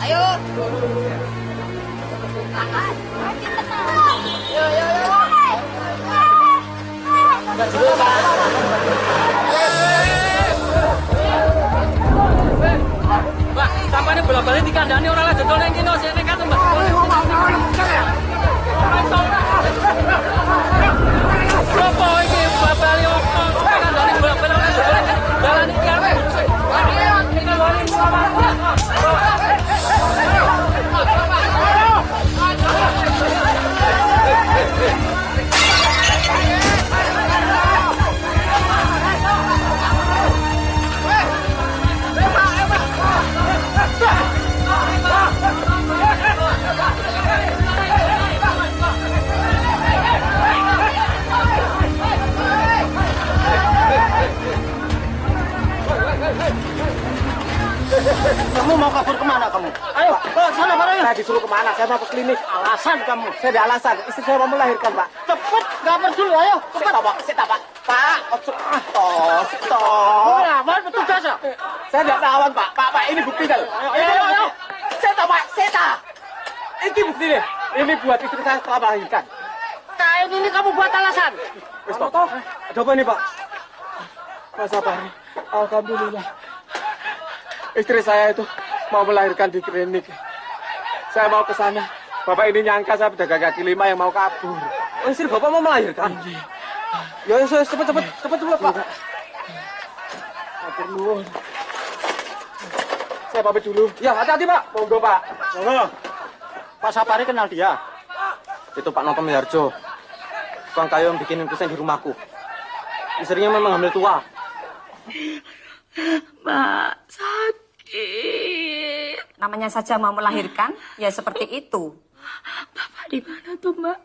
Ayo. Yo, yo, yo. Mbak, sampane bola-bali dikandani ora lah dodol ning kene sik nekat Mbak. Sopo iki bola-bali opo kandani bola-bali ora dodol ning dalan iki arep. Kamu mau kabur kemana kamu? Ayo, sana bareng. Saya disuruh kemana? Saya mau ke klinik. Alasan kamu? Saya ada alasan. Istri saya mau melahirkan, Pak. Cepet, nggak peduli. Ayo, cepet. Saya Pak. Pak, stop. Kenapa petugas ya? Saya tidak lawan, Pak. Pak, ini bukti kan? Ayo. Saya tahu, Pak. Saya tahu. Ini bukti nih. Ini buat istri saya setelah melahirkan. Kain ini kamu buat alasan. Pak. Ada apa ini, Pak? Mas apa ini? Alhamdulillah. Istri saya itu mau melahirkan di klinik. Saya mau ke sana. Bapak ini nyangka saya pedagang kaki lima yang mau kabur. Oh, istri Bapak mau melahirkan? Ya, cepet, Pak. Hatur nuwun. Saya pamit dulu. Ya, hati-hati, Pak. Monggo, Pak. Monggo. Pak Sapari kenal dia? Itu Pak Noto Miharjo. Tukang kayu yang bikin infusan di rumahku. Istrinya memang hamil tua. Mbak, sakit. Namanya saja mau melahirkan, ya seperti itu. Bapak di mana tuh, Mbak?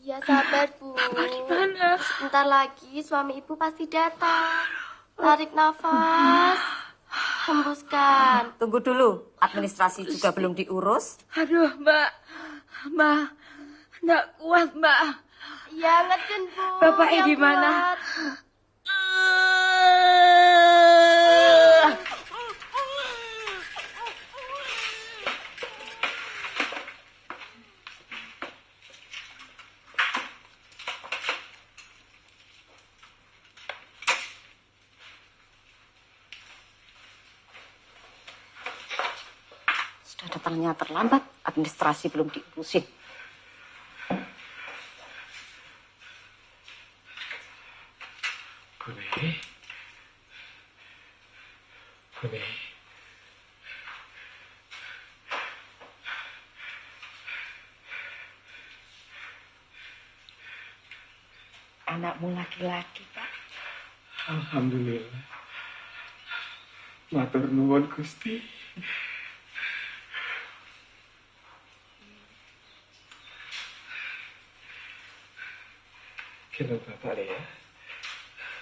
Iya, sabar, Bu. Bapak di mana? Sebentar lagi suami Ibu pasti datang. Tarik nafas. Hembuskan. Tunggu dulu, administrasi juga belum diurus. Aduh, Mbak. Mbak, enggak kuat, Mbak. Ya, ngeden, Bu. Bapak yang di mana? kuat. Sudah datangnya terlambat, administrasi belum diurusin. Bune. Anakmu laki-laki, Pak. Alhamdulillah. Matur nuwun Gusti. Kira Bapak ya.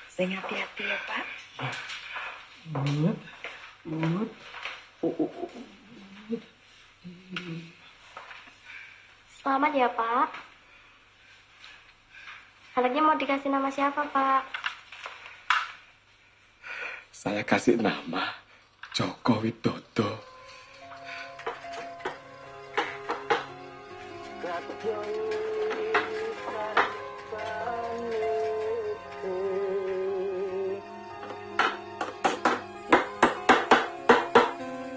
Sing hati-hati ya, Pak. Mut. Selamat ya, Pak. Anaknya mau dikasih nama siapa, Pak? Saya kasih nama Joko Widodo.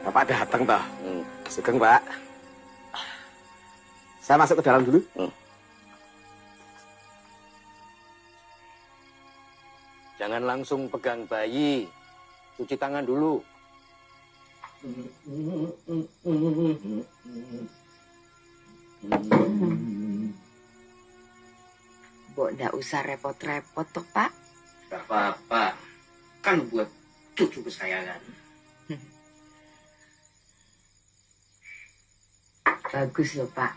Bapak datang toh. Sugeng, Pak. Saya masuk ke dalam dulu. Jangan langsung pegang bayi. Cuci tangan dulu. Mbok ndak usah repot-repot toh, Pak. Gak apa-apa. Kan buat cucu kesayangan. Bagus loh, Pak.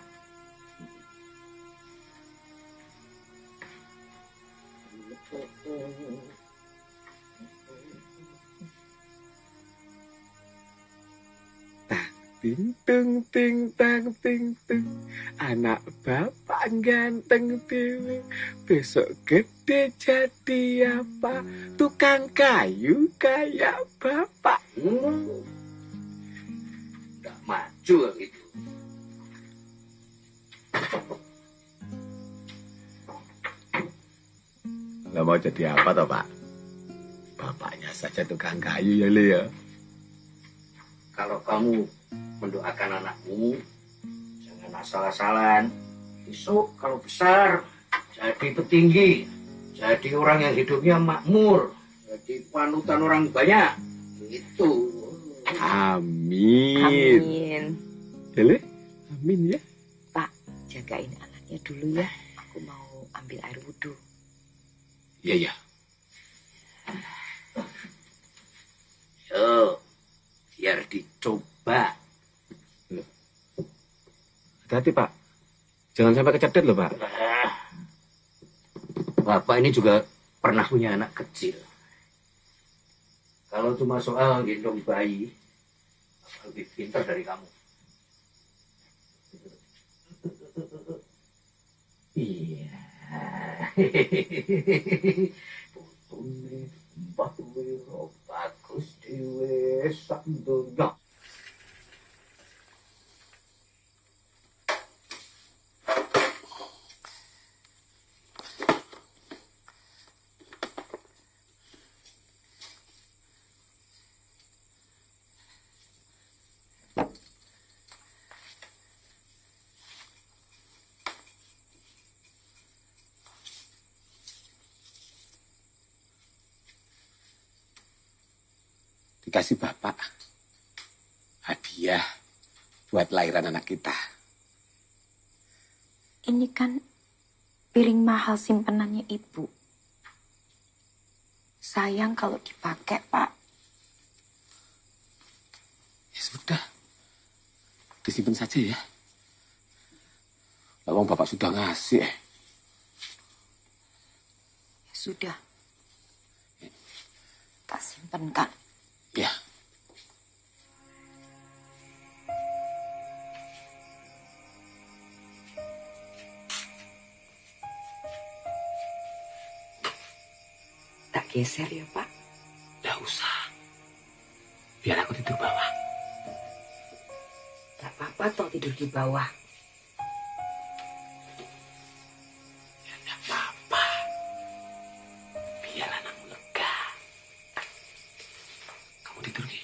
Ting tung ting tang ting tung. Anak bapak ganteng dewe. Besok gede jadi apa? Tukang kayu kayak bapak. Gak mati. setuju itu. Lah mau jadi apa toh, Pak? Bapaknya saja tukang kayu ya, Le ya. Kalau kamu mendoakan anakmu, jangan asal-asalan. Besok kalau besar, jadi petinggi, jadi orang yang hidupnya makmur, jadi panutan orang banyak. Itu. Amin. Amin. Ya, Le? Amin ya. Pak, jagain anaknya dulu ya. Aku mau ambil air wudhu. Iya, ya. Yo, biar dicoba. Hati-hati, Pak. Jangan sampai kecedet loh, Pak. Bapak ini juga pernah punya anak kecil. Kalau cuma soal gendong bayi, Bapak lebih pintar dari kamu. Iya. Putune mbah wiro bagus dhewe sak donya. Dikasih Bapak hadiah buat lahiran anak kita. Ini kan piring mahal simpenannya Ibu. Sayang kalau dipakai, Pak. Ya sudah. Disimpan saja ya. Lawang Bapak sudah ngasih. Ya sudah. Tak simpenkan. Ya. Tak geser ya, Pak. Tidak usah. Biar aku tidur bawah. Tak apa-apa toh tidur di bawah. Ya tidak apa-apa. Biar anakmu lega. Kamu tidur, Ki.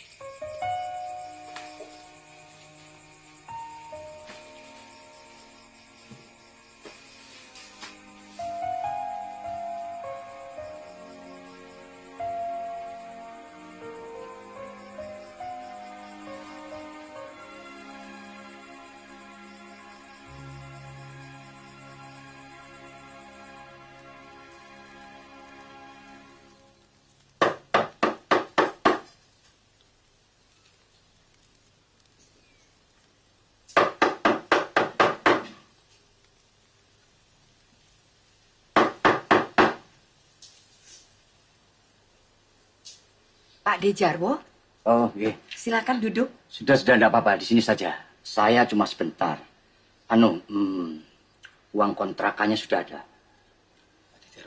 Pak Dejarwo, Oh, iya. silakan duduk. Sudah, enggak apa-apa. Di sini saja. Saya cuma sebentar. Uang kontrakannya sudah ada.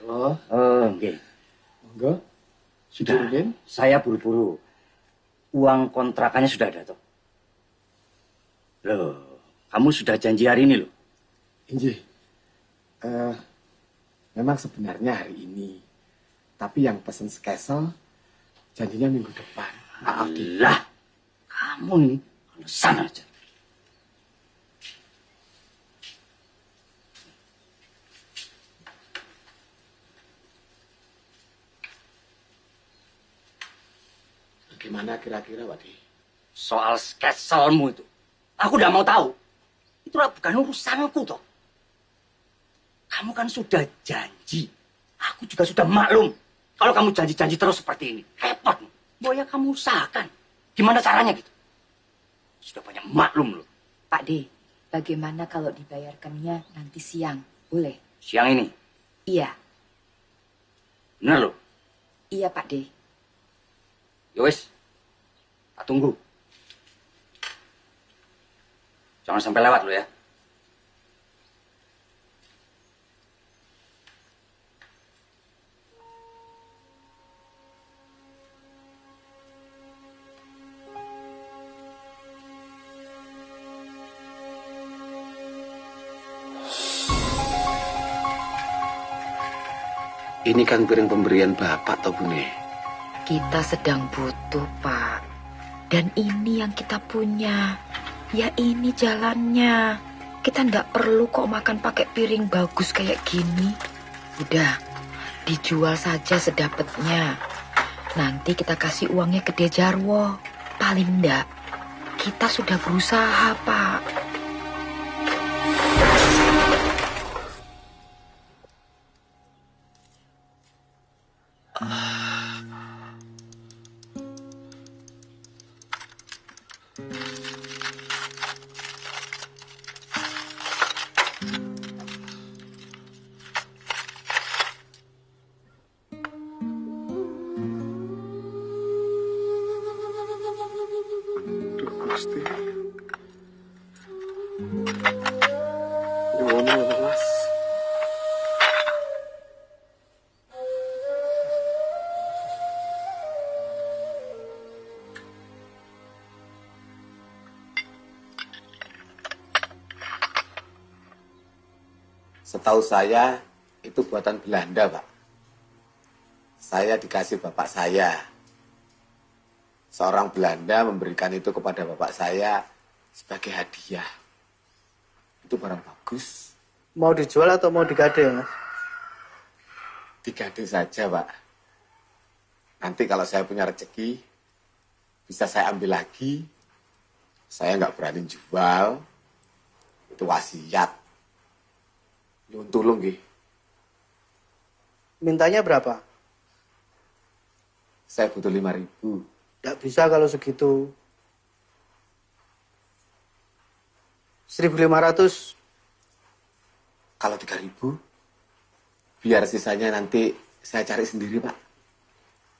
Oh, Oh, oke. enggak. Sudah. Turunin. Saya buru-buru. Uang kontrakannya sudah ada, toh. Loh, kamu sudah janji hari ini, loh. Inji. Memang sebenarnya hari ini. Tapi yang pesen skesel janjinya minggu depan. Alah, kamu ini alasan aja. Gimana kira-kira, Wadi? Soal skeselmu itu, aku udah mau tahu. Itu bukan urusanku, toh. Kamu kan sudah janji. Aku juga sudah maklum. Kalau kamu janji-janji terus seperti ini, repot. Boya kamu usahakan. Gimana caranya gitu? Sudah banyak maklum loh. Pak D, bagaimana kalau dibayarkannya nanti siang? Boleh? Siang ini, Iya, bener loh. iya Pak D. Yowes, tak tunggu. Jangan sampai lewat lo ya. Ini kan piring pemberian Bapak toh Bune. Kita sedang butuh, Pak. Dan ini yang kita punya. Ya ini jalannya. Kita nggak perlu kok makan pakai piring bagus kayak gini. Udah, dijual saja sedapatnya. Nanti kita kasih uangnya ke Dia Jarwo. Paling enggak, kita sudah berusaha, Pak. Gusti. Nyuwun Mas. Setahu saya itu buatan Belanda, Pak. Saya dikasih bapak saya. Seorang Belanda memberikan itu kepada bapak saya sebagai hadiah. Itu barang bagus. Mau dijual atau mau digade, Mas? Digade saja, Pak. Nanti kalau saya punya rezeki, bisa saya ambil lagi. Saya nggak berani jual. Itu wasiat. Nyuwun tulung, nggih. Mintanya berapa? Saya butuh 5.000. Nggak bisa kalau segitu. 1.500. Kalau 3.000, biar sisanya nanti saya cari sendiri, Pak.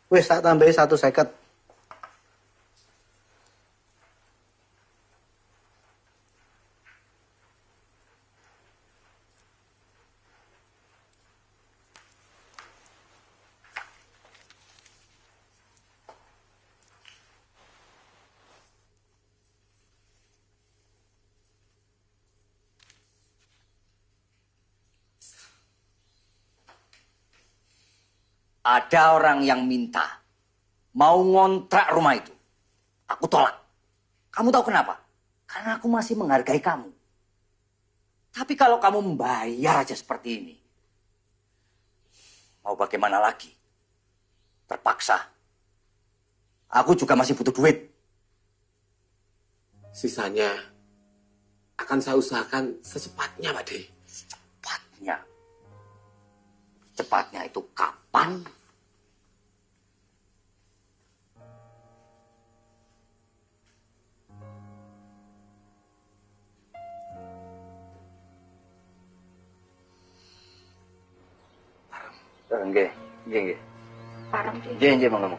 Wes tak tambahin 150. Ada orang yang minta mau ngontrak rumah itu. Aku tolak. Kamu tahu kenapa? Karena aku masih menghargai kamu. Tapi kalau kamu membayar aja seperti ini, mau bagaimana lagi? Terpaksa. Aku juga masih butuh duit. Sisanya akan saya usahakan secepatnya, Pak De. Cepatnya. Cepatnya itu kapan? Nggih, nggih. Parang Nggih, monggo.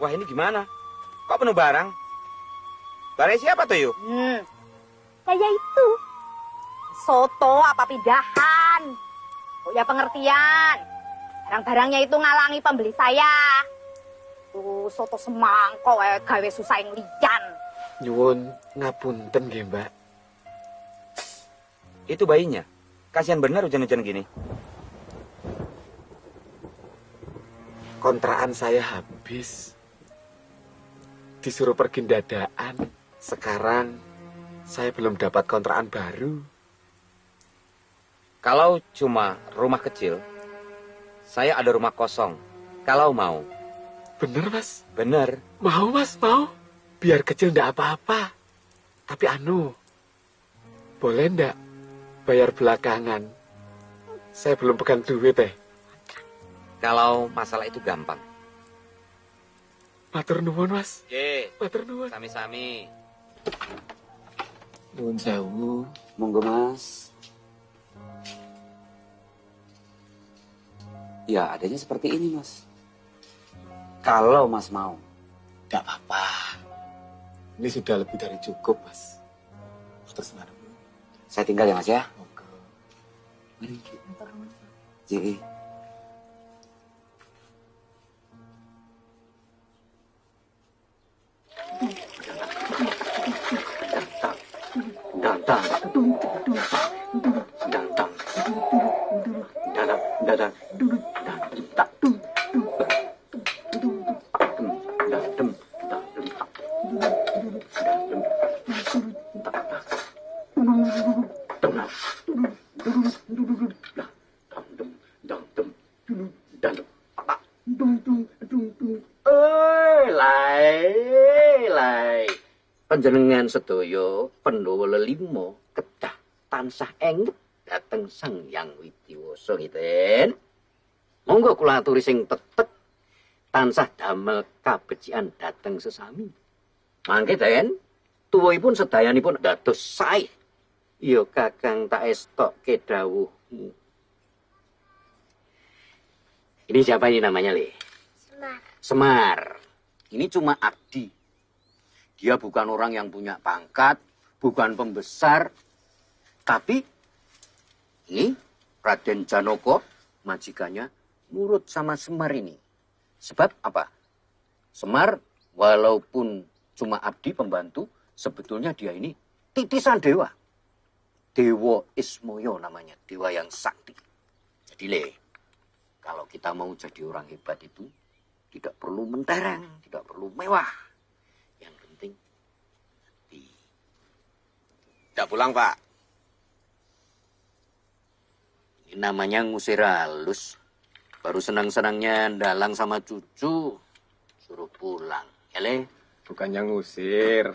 Wah, ini gimana? Kok penuh barang? Barang siapa tuh, yuk? Saya itu. Soto apa pindahan? Punya pengertian. Barang-barangnya itu ngalangi pembeli saya. Tuh, soto semangkok, gawe susah yang lian. Nyuwun ngapunten nggih, Mbak. Itu bayinya. Kasihan bener hujan-hujan gini. Kontrakan saya habis. Disuruh pergi dadaan. Sekarang saya belum dapat kontrakan baru. Kalau cuma rumah kecil, saya ada rumah kosong. Kalau mau. Bener, Mas? Bener. Mau, Mas, mau. Biar kecil ndak apa-apa. Tapi boleh ndak dibayar belakangan. Saya belum pegang duit, Kalau masalah itu gampang. Matur nuwun, Mas. Ye, matur nuwun. Sami-sami. Nuwun sewu. Monggo, Mas. Ya, adanya seperti ini, Mas. Kalau Mas mau. Tidak apa-apa. Ini sudah lebih dari cukup, Mas. Terus mana? Saya tinggal ya, Mas ya. Mari. Jadi. Panjenengan sedaya Pandhawa lelima kedah tansah enget dhateng Sang Hyang Widiwasa ngiten. Monggo kula aturi sing tetep tansah damel kabecikan dhateng sesami. Mangke Den, tuwuhipun sedayanipun dados sae. Ya Kakang tak estokke dawuhmu. Ini siapa ini namanya, Le? Semar. Semar. Ini cuma abdi. Dia bukan orang yang punya pangkat, bukan pembesar. Tapi ini Raden Janoko, majikannya, nurut sama Semar ini. Sebab apa? Semar walaupun cuma abdi pembantu, sebetulnya dia ini titisan dewa. Dewa Ismoyo namanya, dewa yang sakti. Jadi Le, kalau kita mau jadi orang hebat itu, tidak perlu mentereng, tidak perlu mewah. Yang penting, hati. Tidak pulang, Pak. Ini namanya ngusir halus. Baru senang-senangnya dalang sama cucu, suruh pulang. Ya, Le? Bukannya ngusir.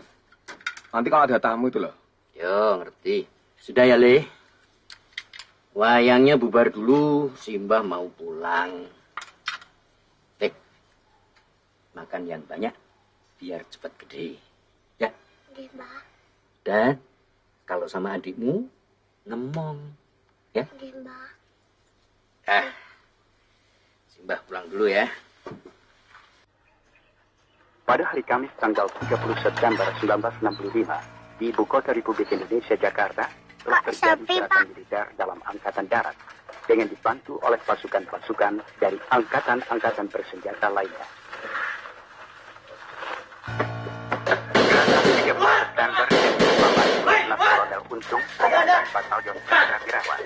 Nanti kalau ada tamu itu loh. Yo, ngerti. Sudah ya, Le? Wayangnya bubar dulu, Simbah mau pulang. Makan yang banyak, biar cepat gede. Ya? Oke, Mbak. Dan kalau sama adikmu, ngemong. Ya? Oke, Mbak. Simbah pulang dulu ya. Pada hari Kamis tanggal 30 September 1965, di Ibu Kota Republik Indonesia, Jakarta, telah terjadi gerakan militer dalam Angkatan Darat dengan dibantu oleh pasukan-pasukan dari angkatan-angkatan bersenjata lainnya. September Kolonel Untung dan Batalion Chandra Wirawan.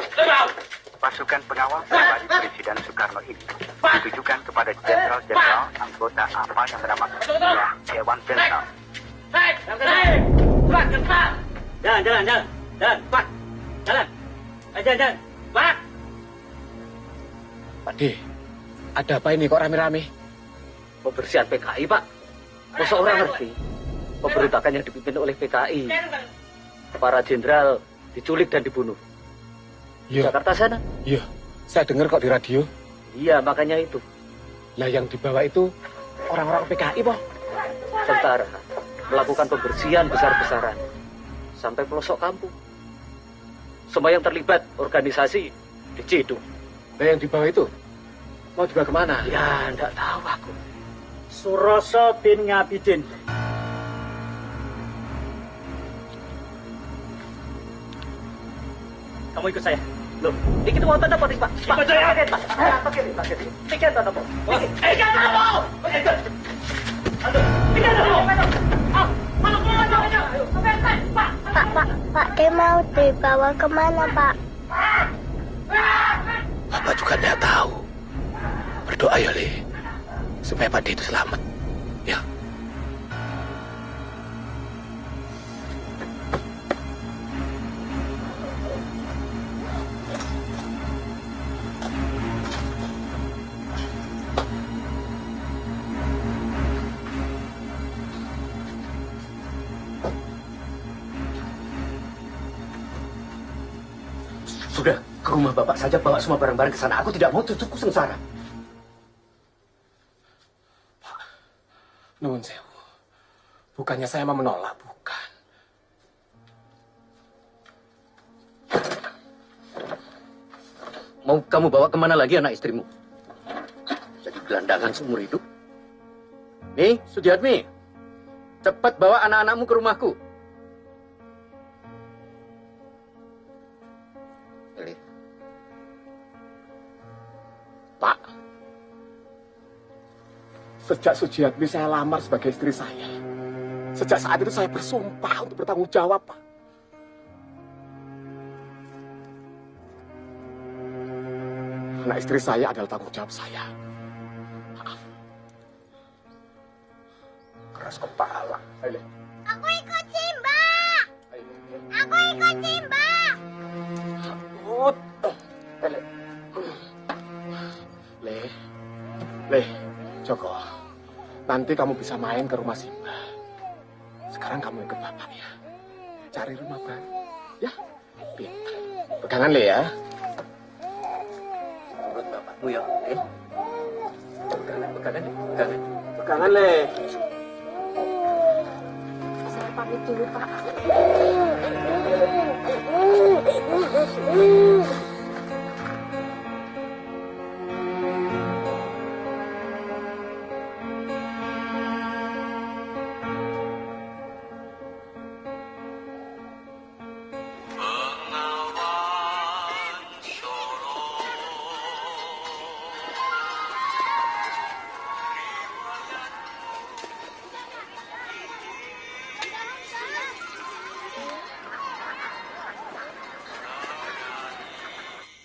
Pasukan pengawal pribadi Presiden Soekarno ini ditujukan kepada jenderal-jenderal anggota APA yang bernama Dewan Jenderal. Jalan, Pak. Jalan. Jalan. Pak. Pak D, ada apa ini kok rame-rame? Pembersihan PKI, Pak. Masa orang ngerti? Pemberontakan yang dipimpin oleh PKI. Para jenderal diculik dan dibunuh. Iya. Jakarta sana? Iya, saya dengar kok di radio. Iya, makanya itu. Lah yang dibawa itu orang-orang PKI, Boh. Tentara melakukan pembersihan besar-besaran sampai pelosok kampung. Semua yang terlibat organisasi diciduk. Lah yang dibawa itu mau dibawa kemana? Ya, enggak tahu aku. Suroso bin Ngabidin. Kamu ikut saya. Loh, ini kita mau tanda apa, Pak? Ikut saya. Pak. Tiket tanda apa? Tiket tanda apa? Pak D mau dibawa kemana, Pak? Bapak juga tidak tahu. Berdoa ya, Le, supaya Pak D itu selamat. Ya. Sudah, ke rumah bapak saja bawa semua barang-barang ke sana. Aku tidak mau cucuku sengsara. Pak, nuwun sewu. Bukannya saya mau menolak, bukan. Mau kamu bawa kemana lagi anak istrimu? Jadi gelandangan seumur hidup. Nih, Sudiatmi. Cepat bawa anak-anakmu ke rumahku. Pak, sejak Sujiatmi saya lamar sebagai istri saya. Sejak saat itu saya bersumpah untuk bertanggung jawab, Pak. Anak istri saya adalah tanggung jawab saya. Maaf. Keras kepala. Ayo. Aku ikut Simba. Aku ikut Simba. Le, Joko, nanti kamu bisa main ke rumah Simba. Sekarang kamu ikut bapak ya. Cari rumah baru. Ya, pintar. Pegangan Le ya. Menurut bapakmu ya, pegangan. Pegangan Le. Saya pamit dulu, Pak.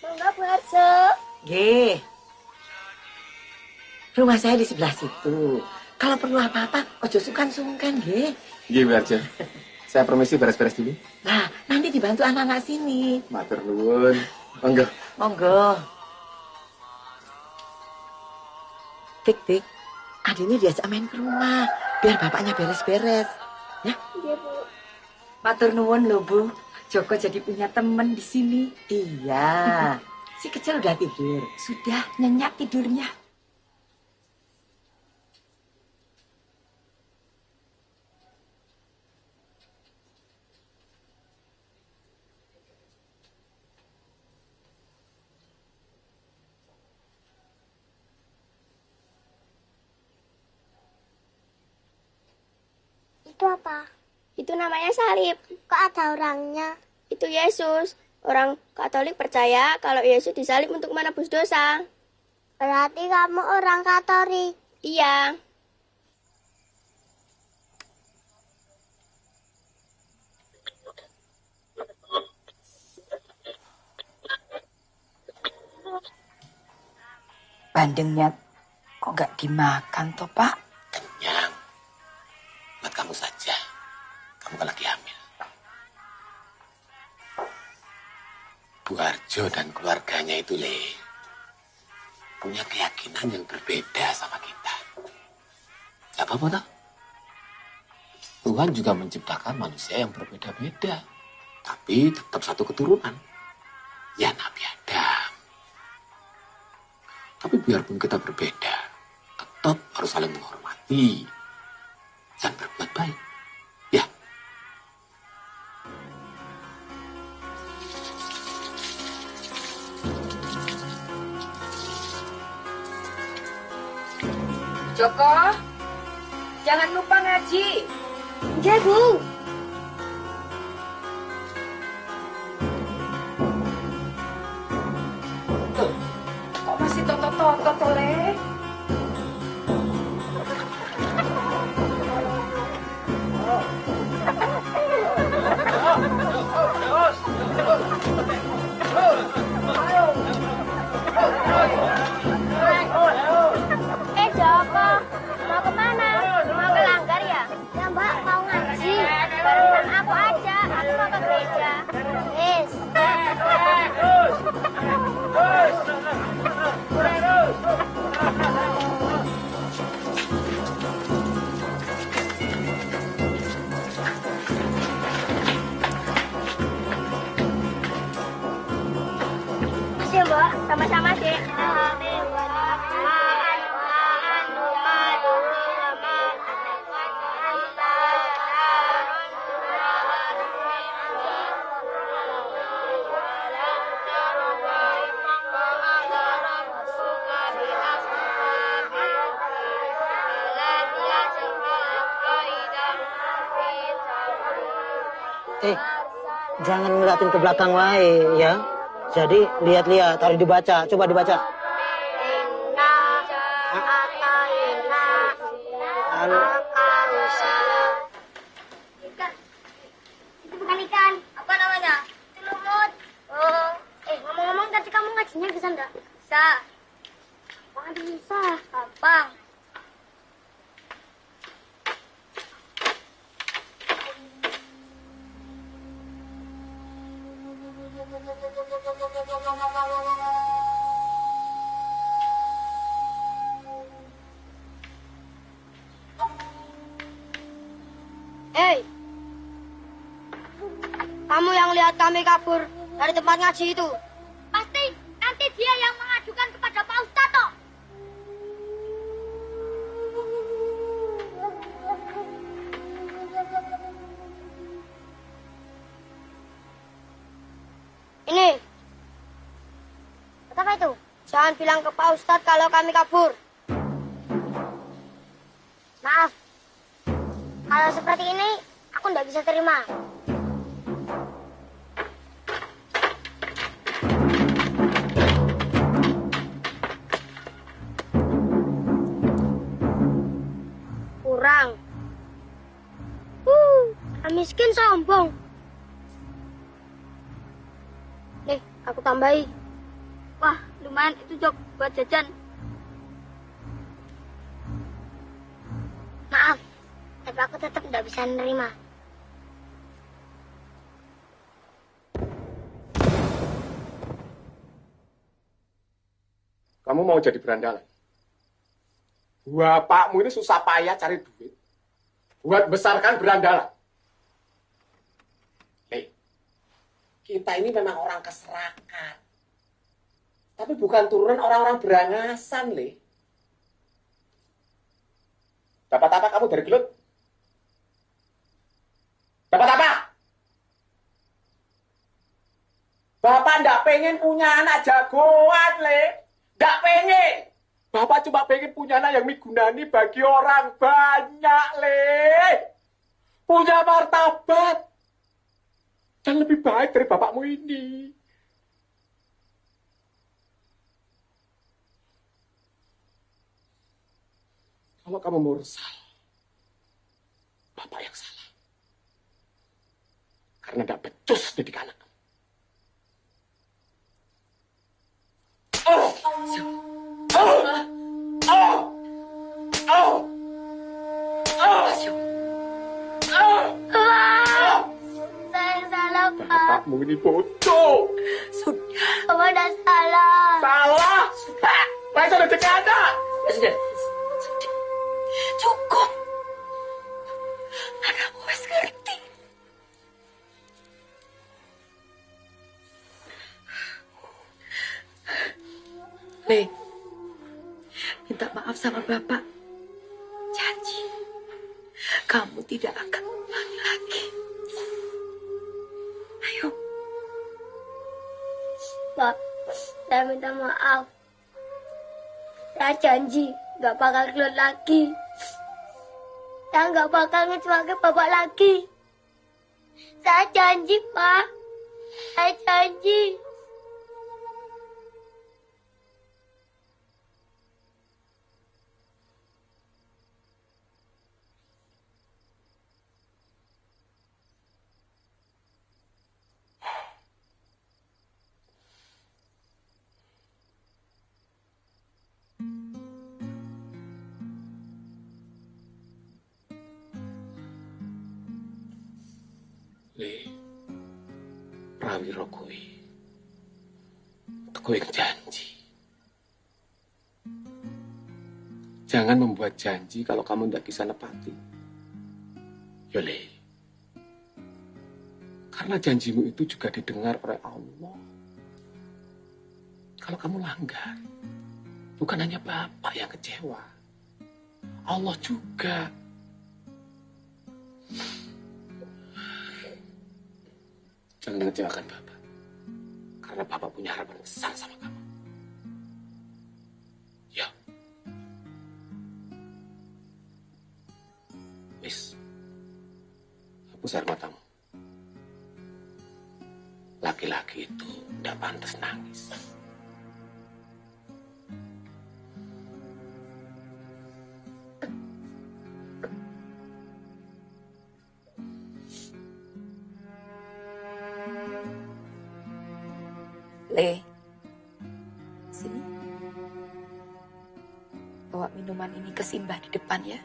Mangga Bu Harjo. Nggih. Rumah saya di sebelah situ. Kalau perlu apa-apa, ojo sungkan-sungkan, nggih. Nggih, Bu Harjo. Saya permisi beres-beres dulu. Nah, nanti dibantu anak-anak sini. Matur nuwun. Monggo. Monggo. Tik, adiknya diajak main ke rumah. Biar bapaknya beres-beres. Ya? Iya, Bu. Matur nuwun lho, Bu. Joko jadi punya temen di sini. Iya. Si kecil udah tidur. Sudah nyenyak tidurnya. Itu apa? Itu namanya salib. Kok ada orangnya? Itu Yesus. Orang Katolik percaya kalau Yesus disalib untuk menebus dosa. Berarti kamu orang Katolik? Iya. Bandengnya kok gak dimakan toh, Pak? Kenyang. Buat kamu saja. Kamu kan lagi hamil. Bu Harjo dan keluarganya itu, Le, punya keyakinan yang berbeda sama kita. Gak apa-apa, toh? Tuhan juga menciptakan manusia yang berbeda-beda. Tapi tetap satu keturunan. Ya, Nabi Adam. Tapi biarpun kita berbeda, tetap harus saling menghormati dan berbuat baik. Ya. Joko, jangan lupa ngaji. Iya, Bu. Kok masih toto-toto, Le? Joko, mau kemana? Mau ke Langgar ya? Ya, Mbak, mau ngaji. Jangan ngeliatin ke belakang wae ya. Jadi lihat-lihat, harus dibaca. Coba dibaca. Itu bukan ikan. Apa namanya? Lumut. Oh, ngomong-ngomong tadi kamu ngajinya bisa enggak? Bisa. Wah, bisa. Gampang. Hei, kamu yang lihat kami kabur dari tempat ngaji itu? Pasti nanti dia yang mengadukan kepada Pak Ustadz toh. Ini, apa itu? Jangan bilang ke Pak Ustadz kalau kami kabur. Maaf, kalau seperti ini aku tidak bisa terima. Kurang. Miskin sombong. Nih, aku tambahi. Wah, lumayan itu Jok buat jajan. Maaf, tapi aku tetap tidak bisa menerima. Kamu mau jadi berandalan? Bapakmu ini susah payah cari duit buat besarkan berandalan. Kita ini memang orang keserakan. Tapi bukan turunan orang-orang berangasan, Le. Dapat apa kamu dari gelut? Dapat apa? Bapak ndak pengen punya anak jagoan, Le. Ndak pengen. Bapak cuma pengen punya anak yang migunani bagi orang banyak, Le. Punya martabat. Dan lebih baik dari bapakmu ini. Kalau kamu mau resah, bapak yang salah. Karena tidak becus didik anak. Bapakmu ini bodoh. Sudah. Kamu udah salah. Salah? Sudah. Masa udah ada? Sudah. Cukup. Anakmu wis ngerti. Le, minta maaf sama Bapak. Janji, kamu tidak akan ulangi lagi. Ayo. Pak, saya minta maaf. Saya janji gak bakal keluar lagi. Saya gak bakal ngecewakan Bapak lagi. Saya janji, Pak. Saya janji. Le, prawiro kowe. Kowe janji. Jangan membuat janji kalau kamu tidak bisa nepati. Ya, Le. Karena janjimu itu juga didengar oleh Allah. Kalau kamu langgar, bukan hanya Bapak yang kecewa. Allah juga. Jangan mengecewakan Bapak. Karena Bapak punya harapan besar sama kamu. Ya. Wis. Hapus air matamu. laki-laki itu tidak pantas nangis. Le, sini. Bawa minuman ini ke Simbah di depan ya.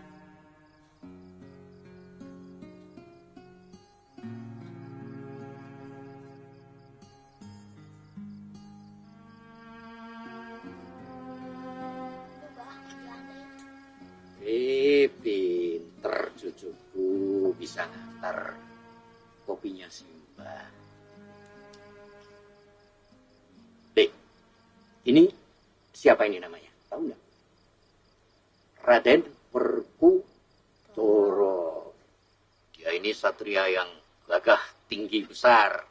Pinter cucuku bisa ngantar kopinya Simbah. Dek, ini siapa ini namanya? Tahu nggak? Raden Perkutoro. Dia ini satria yang gagah tinggi besar,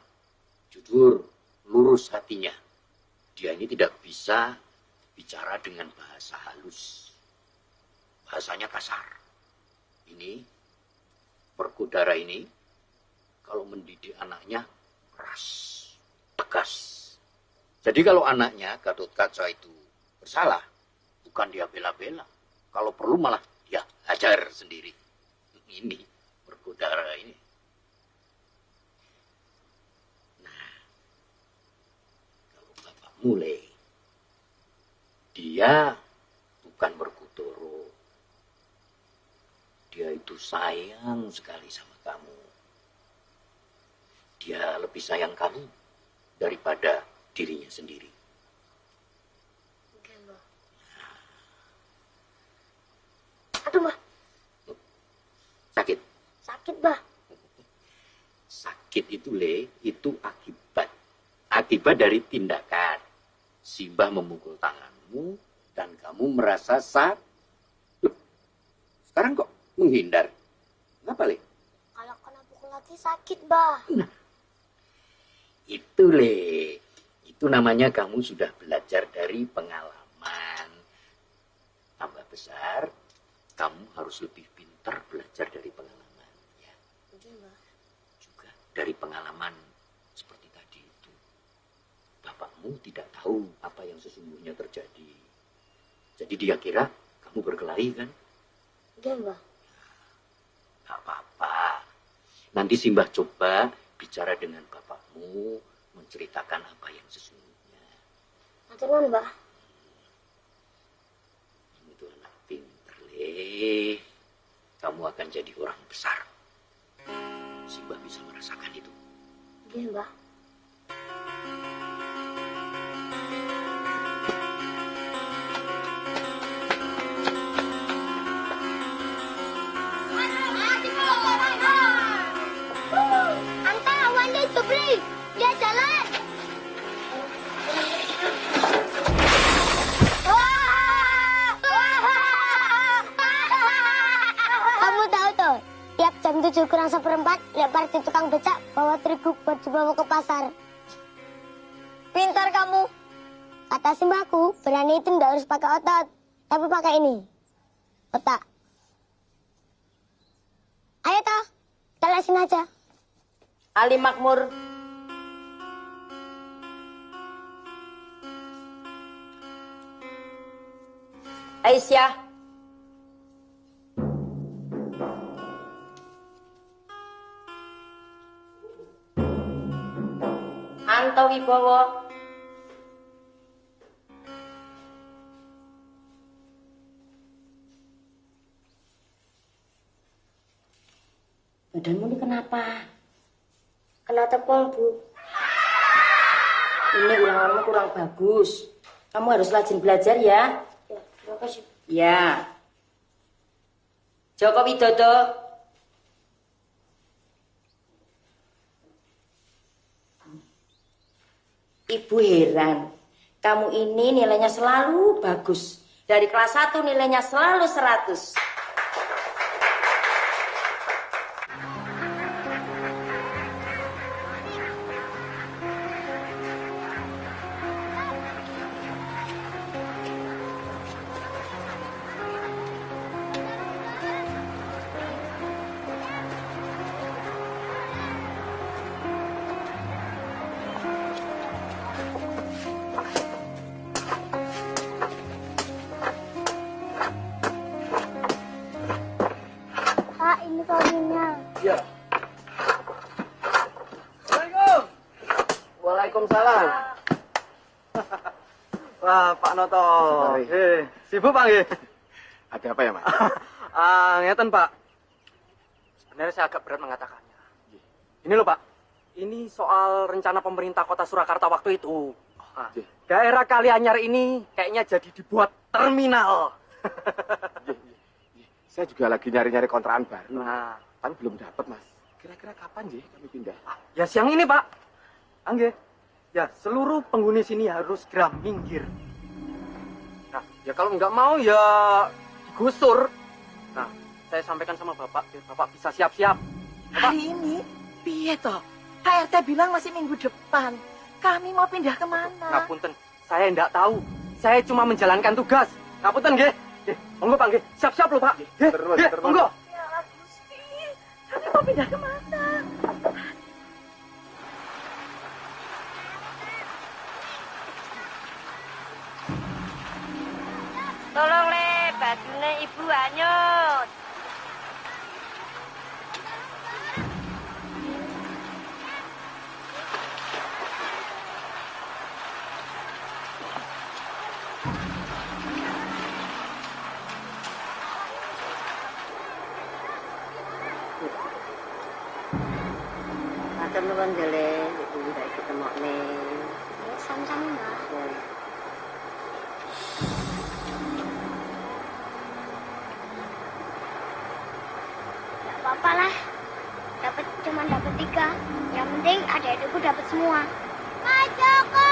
jujur, lurus hatinya. Dia ini tidak bisa bicara dengan bahasa halus. Bahasanya kasar. Ini, Perkudara ini, kalau mendidik anaknya, keras, tegas. Jadi kalau anaknya, Gatotkaca itu bersalah, bukan dia bela-bela. Kalau perlu malah dia hajar sendiri. Ini, Perkudara ini. Nah, kalau Bapak mulai, dia bukan Perkutoro. Dia itu sayang sekali sama kamu. Dia lebih sayang kamu daripada dirinya sendiri. Oke, Mbak. Aduh, Mbak. Sakit? Sakit, Mbak. Sakit itu, Le, itu akibat. Akibat dari tindakan. Simbah memukul tanganmu dan kamu merasa sakit. Sekarang kok menghindar? Kenapa, Le? Kalau kena pukul lagi sakit, Mbak. Nah, itu, Le. Itu namanya kamu sudah belajar dari pengalaman. Tambah besar, kamu harus lebih pintar belajar dari pengalaman. Ya. Oke, Mbak. Juga dari pengalaman seperti tadi itu. Bapakmu tidak tahu apa yang sesungguhnya terjadi. Jadi dia kira kamu berkelahi, kan? Oke, Mbak. Gak apa-apa. Nanti Simbah coba bicara dengan bapakmu, menceritakan apa yang sesungguhnya. Aturun, Mbak. Kamu itu anak pinter, Le. Kamu akan jadi orang besar. Simbah bisa merasakan itu. Oke, Mbak. Anta, Wanda, Supri, dia jalan. Kamu tahu tuh, tiap jam 7 kurang seperempat, lebar di tukang becak bawa terigu buat dibawa ke pasar. Pintar kamu. Kata Simbahku, berani itu nggak harus pakai otot, tapi pakai ini, otak. Ayo toh, kita lesin aja. Ali Makmur. Aisyah. Anto Wibowo. Badanmu ini kenapa? Kena tepung, Bu. Ini ulanganmu kurang bagus. Kamu harus rajin belajar ya. Ya, terima kasih. Ya. Joko Widodo. Ibu heran. Kamu ini nilainya selalu bagus. Dari kelas 1 nilainya selalu 100. ini kopinya. Iya. Assalamualaikum. Waalaikumsalam. Wah, Pak Noto. Sibuk Pak nggih? Ada apa ya, Mas? Ngeten Pak. Sebenarnya saya agak berat mengatakannya. Ini loh Pak, ini soal rencana pemerintah kota Surakarta waktu itu. Daerah Kalianyar ini kayaknya jadi dibuat terminal. Saya juga lagi nyari-nyari kontrakan baru. Nah, tapi belum dapat, Mas. Kira-kira kapan ya kami pindah? Ya siang ini Pak. Angge. Ya seluruh penghuni sini harus segera minggir. Nah, ya kalau nggak mau ya digusur. Nah, saya sampaikan sama Bapak, biar Bapak bisa siap-siap. Hari ini, piye toh? Pak RT bilang masih minggu depan. Kami mau pindah kemana? Ngapunten, saya enggak tahu. Saya cuma menjalankan tugas. Ngapunten, nggih. Monggo, Pak, nggih. Siap-siap loh, Pak. Nggih, monggo. Ya Gusti, kami mau pindah kemana? Tolong le, bajune ibu hanyut. Matur nuwun jale, ibu ndak ketemokne. Sama-sama, Mbak. Gak apa-apa lah. Cuma dapat 3. Yang penting adik-adikku dapat semua. Pak Joko!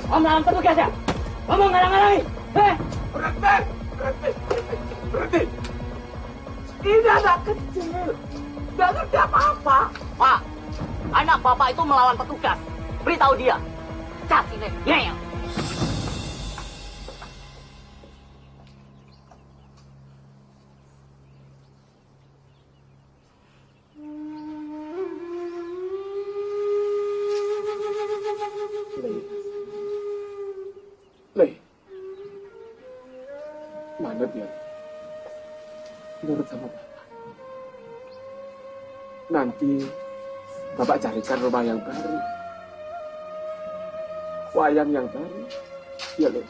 Om lawan petugas ya? Om mau ngalang-ngalangi? Berhenti. Ini anak kecil. Gak ngerti apa-apa. Pak, anak bapak itu melawan petugas. Beritahu dia. Cacine, ngeyel. Le, mana dia? Nurut sama Bapak. Nanti Bapak carikan rumah yang baru. Wayang yang baru. Ya, Le.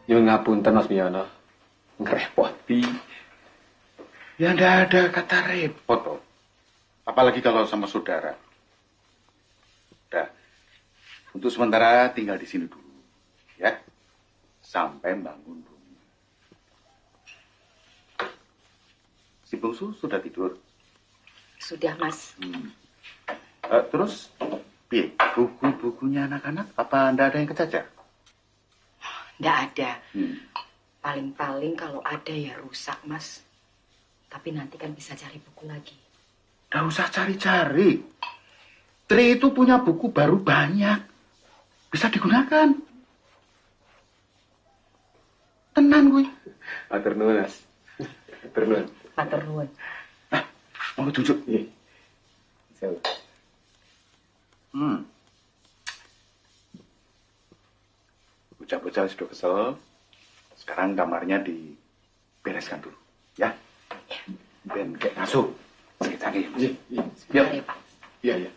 Nyun ngapunten Mas Miyono. Ngerepoti. Ya ndak ada kata repot toh. Apalagi kalau sama saudara. Udah. Untuk sementara tinggal di sini dulu. Ya. Sampai bangun rumah. Si Bungsu sudah tidur? Sudah, Mas. Terus, buku-bukunya anak-anak, apa ndak ada yang kecaca? Nggak ada. Paling-paling kalau ada ya rusak, Mas. Tapi nanti kan bisa cari buku lagi. Nggak usah cari-cari. Tri itu punya buku baru banyak. Bisa digunakan. Tenan gue. Matur nuwun, Mas. Matur nuwun. Matur nuwun. Mau tunjuk. Nggih. Insyaallah. Bocah-bocah sudah kesel. Sekarang kamarnya dibereskan dulu, ya. Ben kayak masuk. Sakit-sakit. Iya. Iya, iya.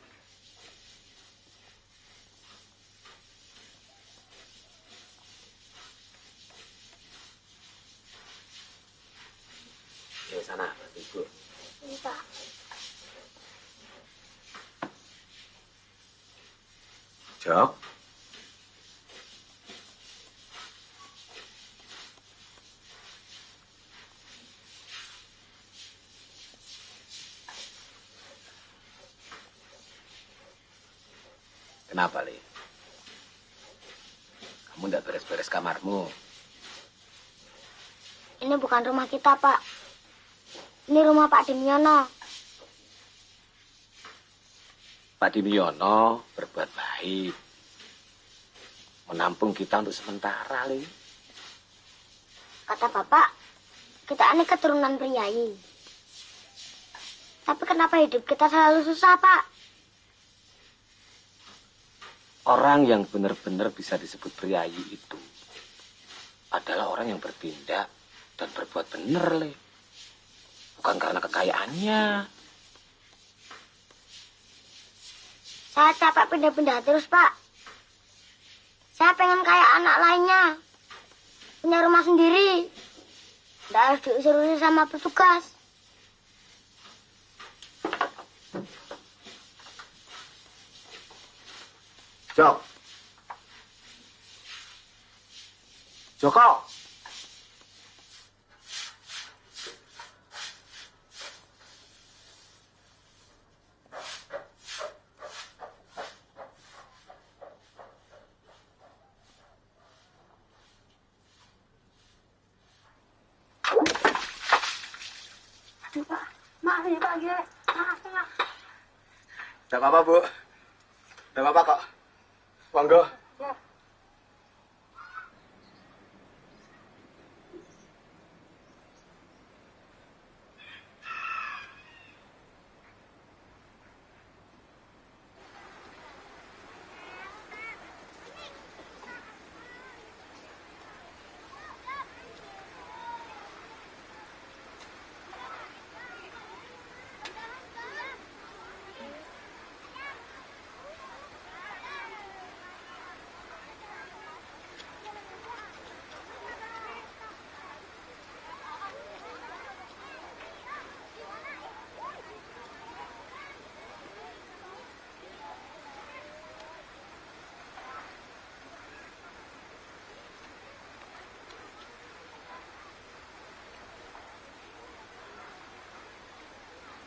Ya sana, Ibu. Iya, Pak. Jok. Kenapa, Le? Kamu nggak beres-beres kamarmu? Ini bukan rumah kita, Pak. Ini rumah Pak Dimyono. Pak Dimyono berbuat baik. Menampung kita untuk sementara, Le. Kata Bapak, kita ini keturunan priayi. Tapi kenapa hidup kita selalu susah, Pak? Orang yang benar-benar bisa disebut priayi itu adalah orang yang bertindak dan berbuat benar, Le. Bukan karena kekayaannya. Saya capek pindah-pindah terus, Pak. Saya pengen kayak anak lainnya. Punya rumah sendiri. Nggak harus diusir-usir sama petugas. Jok. Joko. Aduh, Pak. Maaf ya, Pak. Maaf. Tidak apa-apa, Bu. Tidak apa-apa kok. Monggo.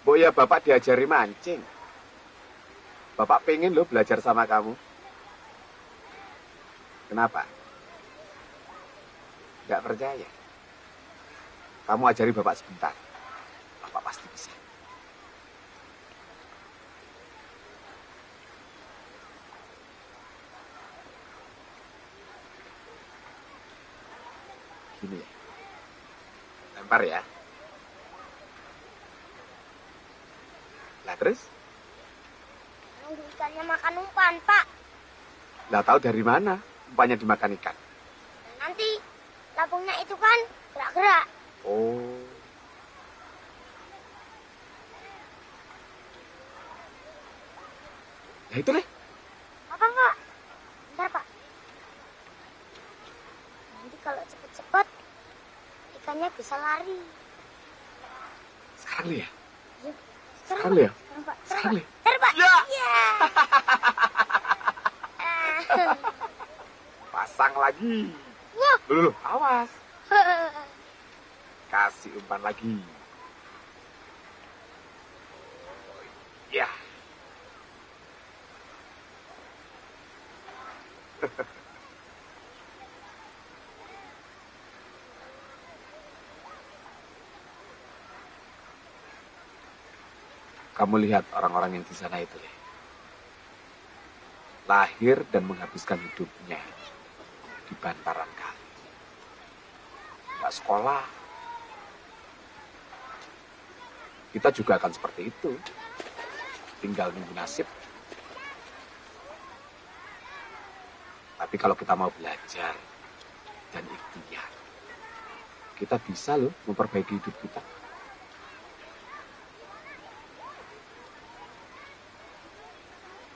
Bu, ya Bapak diajari mancing. Bapak pengen loh belajar sama kamu. Kenapa? Nggak percaya? Kamu ajari Bapak sebentar. Bapak pasti bisa. Gini ya. Lempar ya. Lah terus? Nunggu ikannya makan umpan, Pak. Lah tahu dari mana umpannya dimakan ikan? Nanti lapungnya itu kan gerak-gerak. Oh. Ya itu deh. Apa enggak? Bentar, Pak. Nanti kalau cepet-cepet ikannya bisa lari. Sekarang ya. Yuk. Sekarang ya. Sekarang, Pak. Sekarang ya. Sekarang, Pak. Ya. Ya. Pasang lagi. Wah. Dulu, awas. Kasih umpan lagi. Ya. Kamu lihat orang-orang yang di sana itu ya. Lahir dan menghabiskan hidupnya di bantaran kali. Nggak sekolah. Kita juga akan seperti itu. Tinggal nunggu nasib. Tapi kalau kita mau belajar dan ikhtiar, kita bisa loh memperbaiki hidup kita.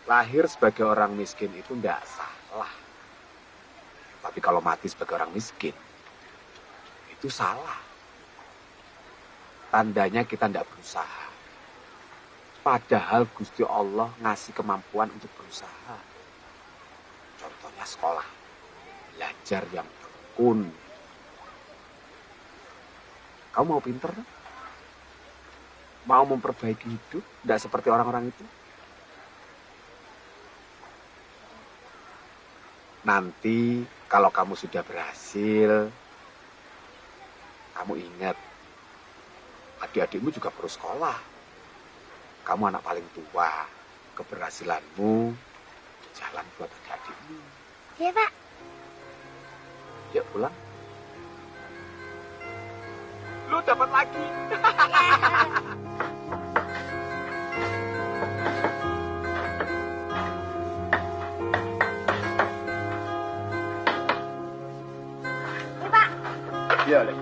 Lahir sebagai orang miskin itu tidak salah. Tapi kalau mati sebagai orang miskin, itu salah. Tandanya kita tidak berusaha. Padahal Gusti Allah ngasih kemampuan untuk berusaha. Contohnya sekolah. Belajar yang tekun. Kamu mau pinter? Mau memperbaiki hidup? Tidak seperti orang-orang itu? Nanti kalau kamu sudah berhasil, kamu ingat, adik-adikmu juga perlu sekolah. Kamu anak paling tua, keberhasilanmu jalan buat adik-adikmu. Iya, Pak. Ya pulang. Lu dapat lagi. Iya, Le.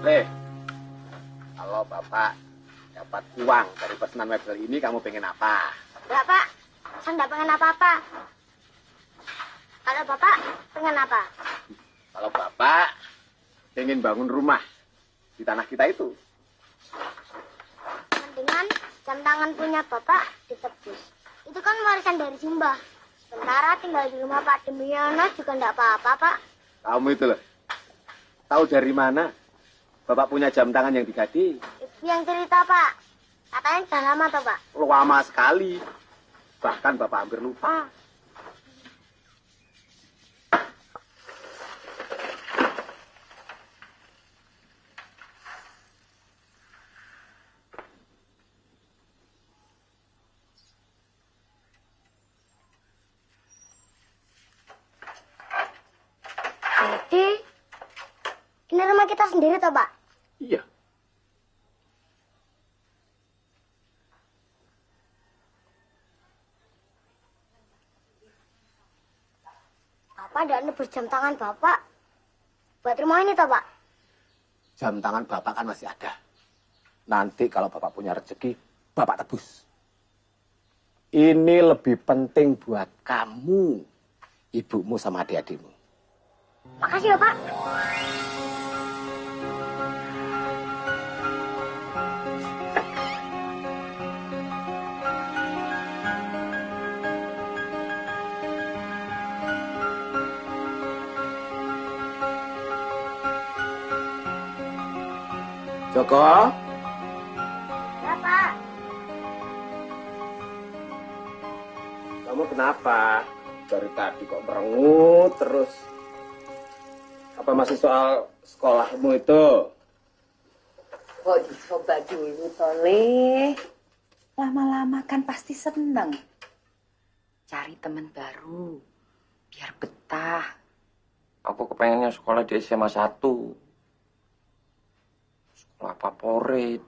Le, kalau Bapak dapat uang dari pesanan mebel ini, kamu pengen apa? Enggak, Pak. Saya enggak pengen apa-apa. Kalau Bapak pengen apa? Kalau Bapak pengen bangun rumah di tanah kita itu. Mendingan jam tangan punya Bapak ditebus. Itu kan warisan dari Simbah. Sementara tinggal di rumah Pak Demiono juga enggak apa-apa, Pak. Kamu itu loh, tahu dari mana Bapak punya jam tangan yang digading? Ibu yang cerita, Pak. Katanya sudah lama, toh, Pak. Lama sekali. Bahkan Bapak hampir lupa. Jadi, ini rumah kita sendiri, toh, Pak? Iya. Bapak tidak nebus jam tangan Bapak buat rumah ini, toh, Pak? Jam tangan Bapak kan masih ada. Nanti kalau Bapak punya rezeki, Bapak tebus. Ini lebih penting buat kamu, ibumu sama adik-adikmu. Makasih ya, Pak. Joko, Ya, Pak. kamu kenapa? Dari tadi kok merengut terus. Apa masih soal sekolahmu itu? Kok dicoba dulu, Tole. Lama-lama kan pasti seneng. Cari teman baru, biar betah. Aku kepengennya sekolah di SMA 1. Sekolah favorit.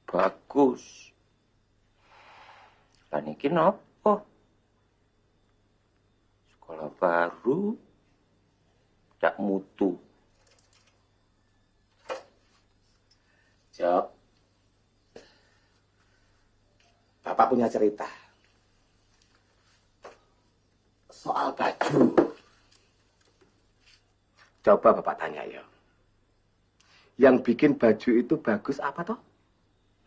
Bagus. Lah niki napa? Sekolah baru. Tidak mutu. Jok, Bapak punya cerita. Soal baju. Coba Bapak tanya ya. Yang bikin baju itu bagus apa toh?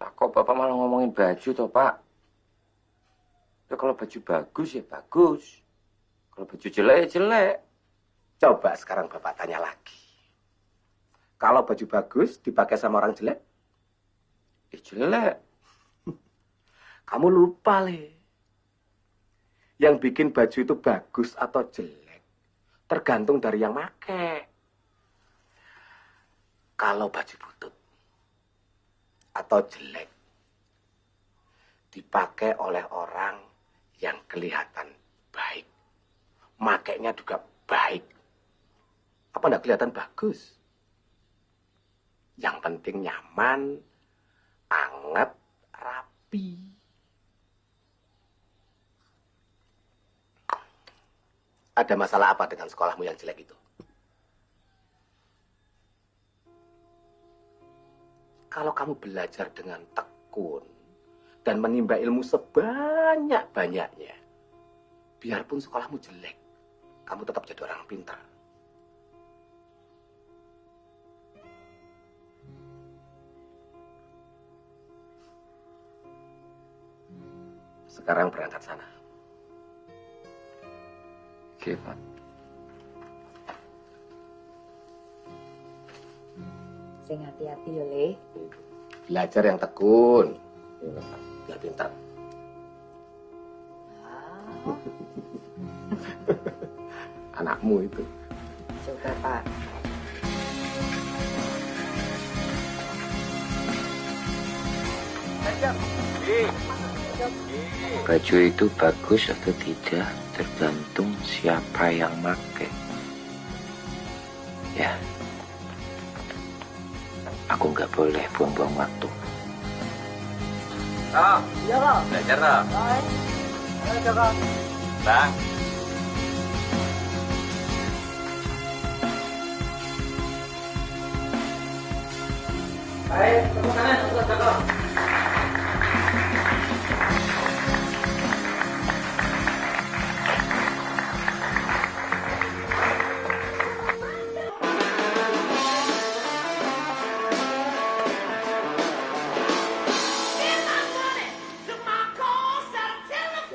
Lah kok Bapak malah ngomongin baju toh, Pak? Ya kalau baju bagus ya bagus. Kalau baju jelek ya jelek. Coba sekarang Bapak tanya lagi. Kalau baju bagus dipakai sama orang jelek? Ya jelek. Kamu lupa, Le. Yang bikin baju itu bagus atau jelek tergantung dari yang make. Kalau baju butut atau jelek dipakai oleh orang yang kelihatan baik, makainya juga baik, apa enggak kelihatan bagus? Yang penting nyaman, anget, rapi. Ada masalah apa dengan sekolahmu yang jelek itu? kalau kamu belajar dengan tekun dan menimba ilmu sebanyak-banyaknya, biarpun sekolahmu jelek, kamu tetap jadi orang pintar. Sekarang berangkat sana. Oke, Pak. Sing hati-hati ya, Le. Belajar yang tekun. Biar pintar. Anakmu itu. Coba, Pak. Baju itu bagus atau tidak tergantung siapa yang pakai. Ya, aku nggak boleh buang-buang waktu. Kak, Iya, Kak. belajar Kak. Ayo, Kak. Bang. Baik, tepuk tangan untuk Joko.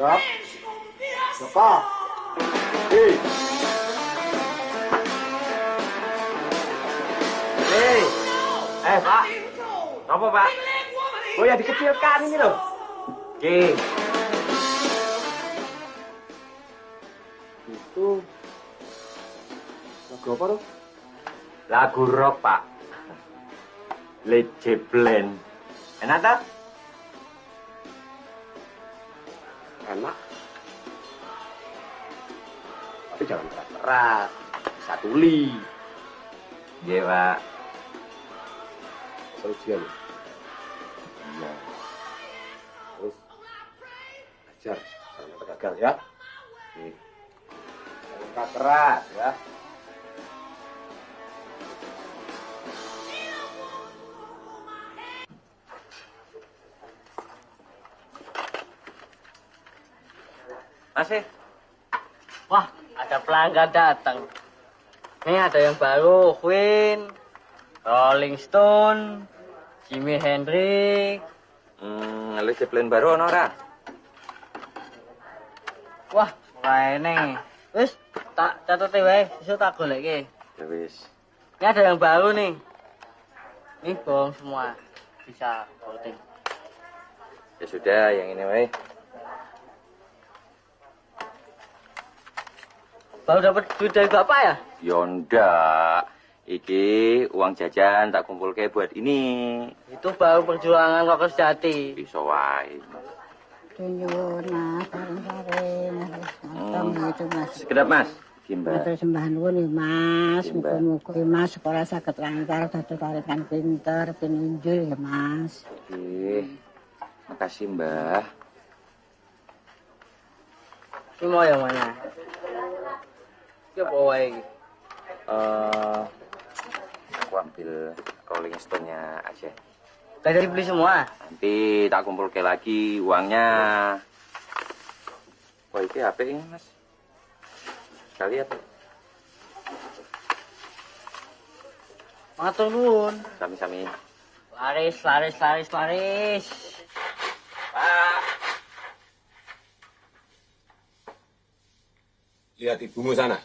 Siap. Joko. Hei. Hei. Pak. Apa, Pak? Oh ya dikecilkan ini loh. Oke. Itu lagu apa tuh? Lagu rock, Pak. Led Zeppelin. Enak tak? Enak. Tapi jangan keras-keras. Bisa tuli. Iya, Pak. Ujian. Iya. Terus ajar, jangan sampai gagal ya. Nih. Jangan keras ya. Masih. Wah, ada pelanggan datang. Ini ada yang baru, Queen, Rolling Stone, Jimi Hendrix. Led Zeppelin baru ono ora? Wah, kayaknya. Wis, tak catat wae, sesuk tak goleki. Ya wis. Ini ada yang baru nih. Ini bohong semua. Bisa voting. Ya sudah, yang ini wae. Baru dapat duit dari Bapak ya? Yonda, iki uang jajan tak kumpul kayak buat ini. Itu baru perjuangan kok sejati. Bisa wae. Tunjuk, Mas, bareng-bareng. Itu, Mas. Sekedap, Mas. Gimba. Matur sembah nuwun ya, Mas. Gimba. Muga-muga Mas sekolah saged lancar, dadi tarikan pinter, pinunjul ya, Mas. Oke. Makasih, Mbah. Ini mau yang mana? Ini apa wae iki? Aku ambil Rolling Stone-nya aja. Gak jadi beli semua? Nanti tak kumpul ke lagi uangnya. Wah, ini HP ini, Mas. Kita lihat. Matur nuwun. Sami-sami. Laris. Pak. Lihat ibumu sana.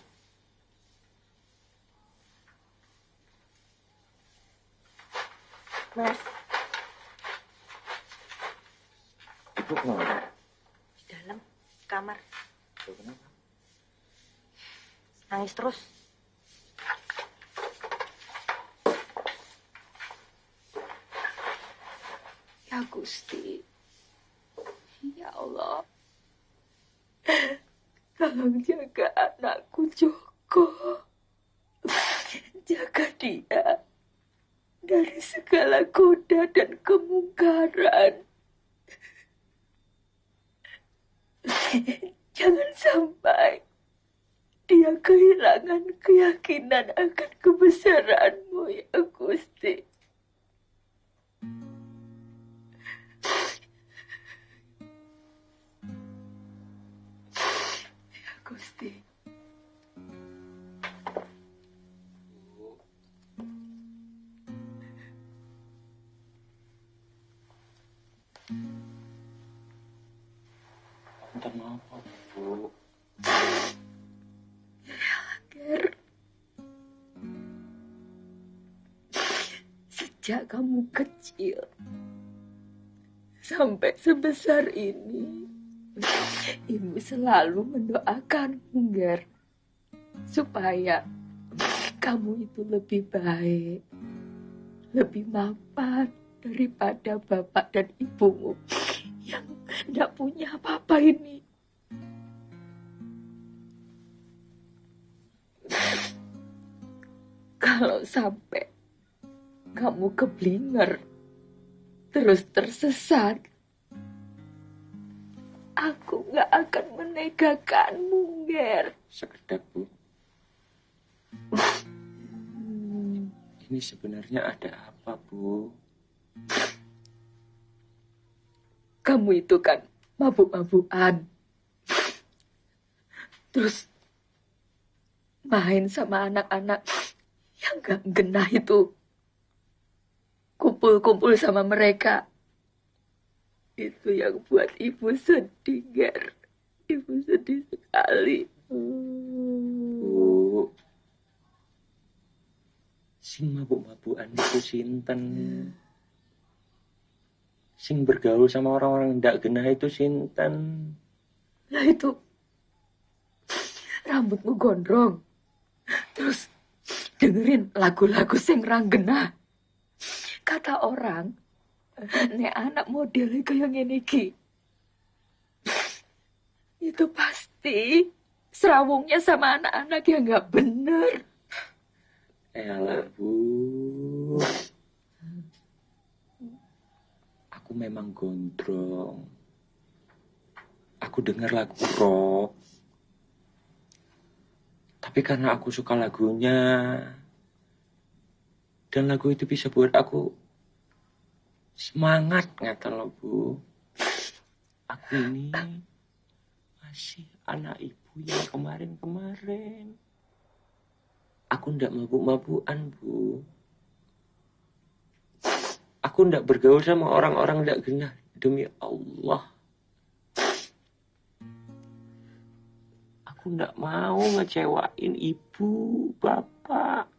Mas, Ibu kenapa? Di dalam kamar. Kenapa? Nangis terus. Ya Gusti. Ya Allah. Tolong jaga anakku Joko. Jaga dia dari segala goda dan kemungkaran. Jangan sampai dia kehilangan keyakinan akan kebesaranmu, ya Gusti. Ya Gusti. Minta maaf, Bu. Ger. Sejak kamu kecil sampai sebesar ini, Ibu selalu mendoakanmu, Ger, supaya kamu itu lebih baik, lebih mapan daripada bapak dan ibumu yang tidak punya apa-apa ini. Kalau sampai kamu keblinger, terus tersesat, aku gak akan menegakkanmu, Ger. Sekedap, Bu. Ini sebenarnya ada apa, Bu? Kamu itu kan mabuk-mabukan. Terus main sama anak-anak yang gak genah itu. Kumpul-kumpul sama mereka. Itu yang buat Ibu sedih, Ger. Ibu sedih sekali. Bu, sing mabuk-mabukan itu sinten? Sing bergaul sama orang-orang ndak genah itu sinten? Lah itu rambutmu gondrong. Terus dengerin lagu-lagu sing ranggena. Kata orang, nek anak modelnya kayak ngene iki, itu pasti serawungnya sama anak-anak yang nggak bener. Elah, Bu. Aku memang gondrong. Aku dengar lagu rock. Tapi karena aku suka lagunya, dan lagu itu bisa buat aku semangat, ngata lo, Bu. Aku ini masih anak ibu yang kemarin-kemarin. Aku ndak mabuk-mabukan, Bu. Aku ndak bergaul sama orang-orang ndak genah, demi Allah. Aku ndak mau ngecewain ibu, bapak.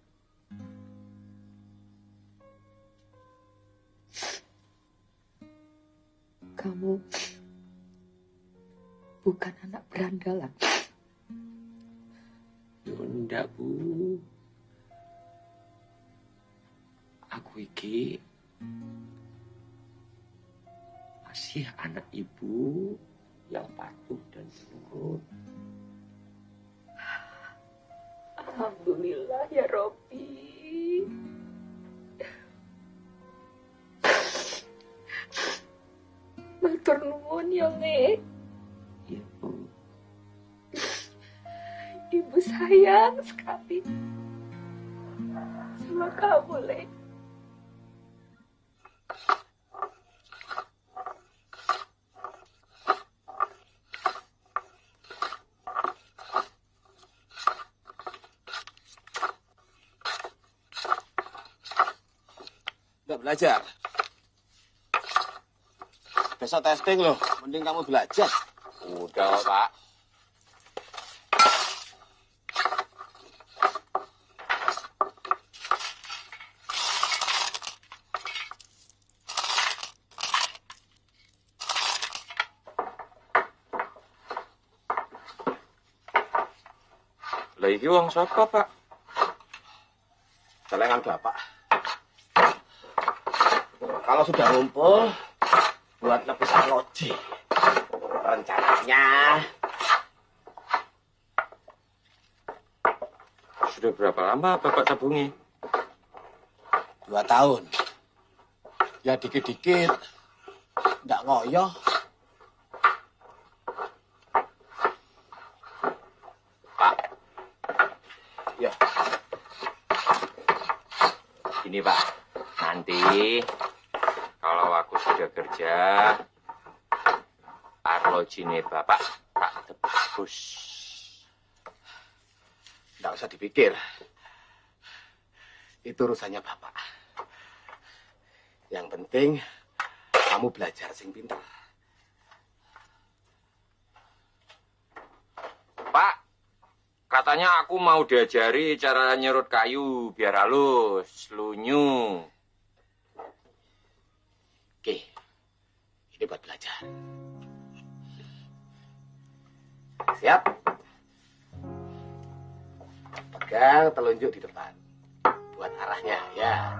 Kamu bukan anak berandalan. Ndak, Bu. Aku iki masih anak ibu yang patuh dan penurut. Alhamdulillah ya Robbi. Matur nuwun ya, Le. Iya, Bu. Ibu sayang sekali sama kamu, Le. Nggak belajar. Besok testing loh, mending kamu belajar. Udah, Pak. Lah iki wong sapa, Pak? Celengan Bapak. Kalau sudah ngumpul, buat lepisan loji. Rencananya Sudah berapa lama Bapak tabungi? 2 tahun. Ya dikit-dikit, nggak ngoyoh. Pak. Ya. Ini, Pak. Nanti Kalau aku sudah kerja, arlojine bapak tak tebus. Nggak usah dipikir. Itu urusannya bapak. Yang penting, kamu belajar sing pintar. Pak, katanya aku mau diajari cara nyerut kayu biar halus, lunyu. Oke, ini buat belajar. Siap? Pegang telunjuk di depan. Buat arahnya, ya.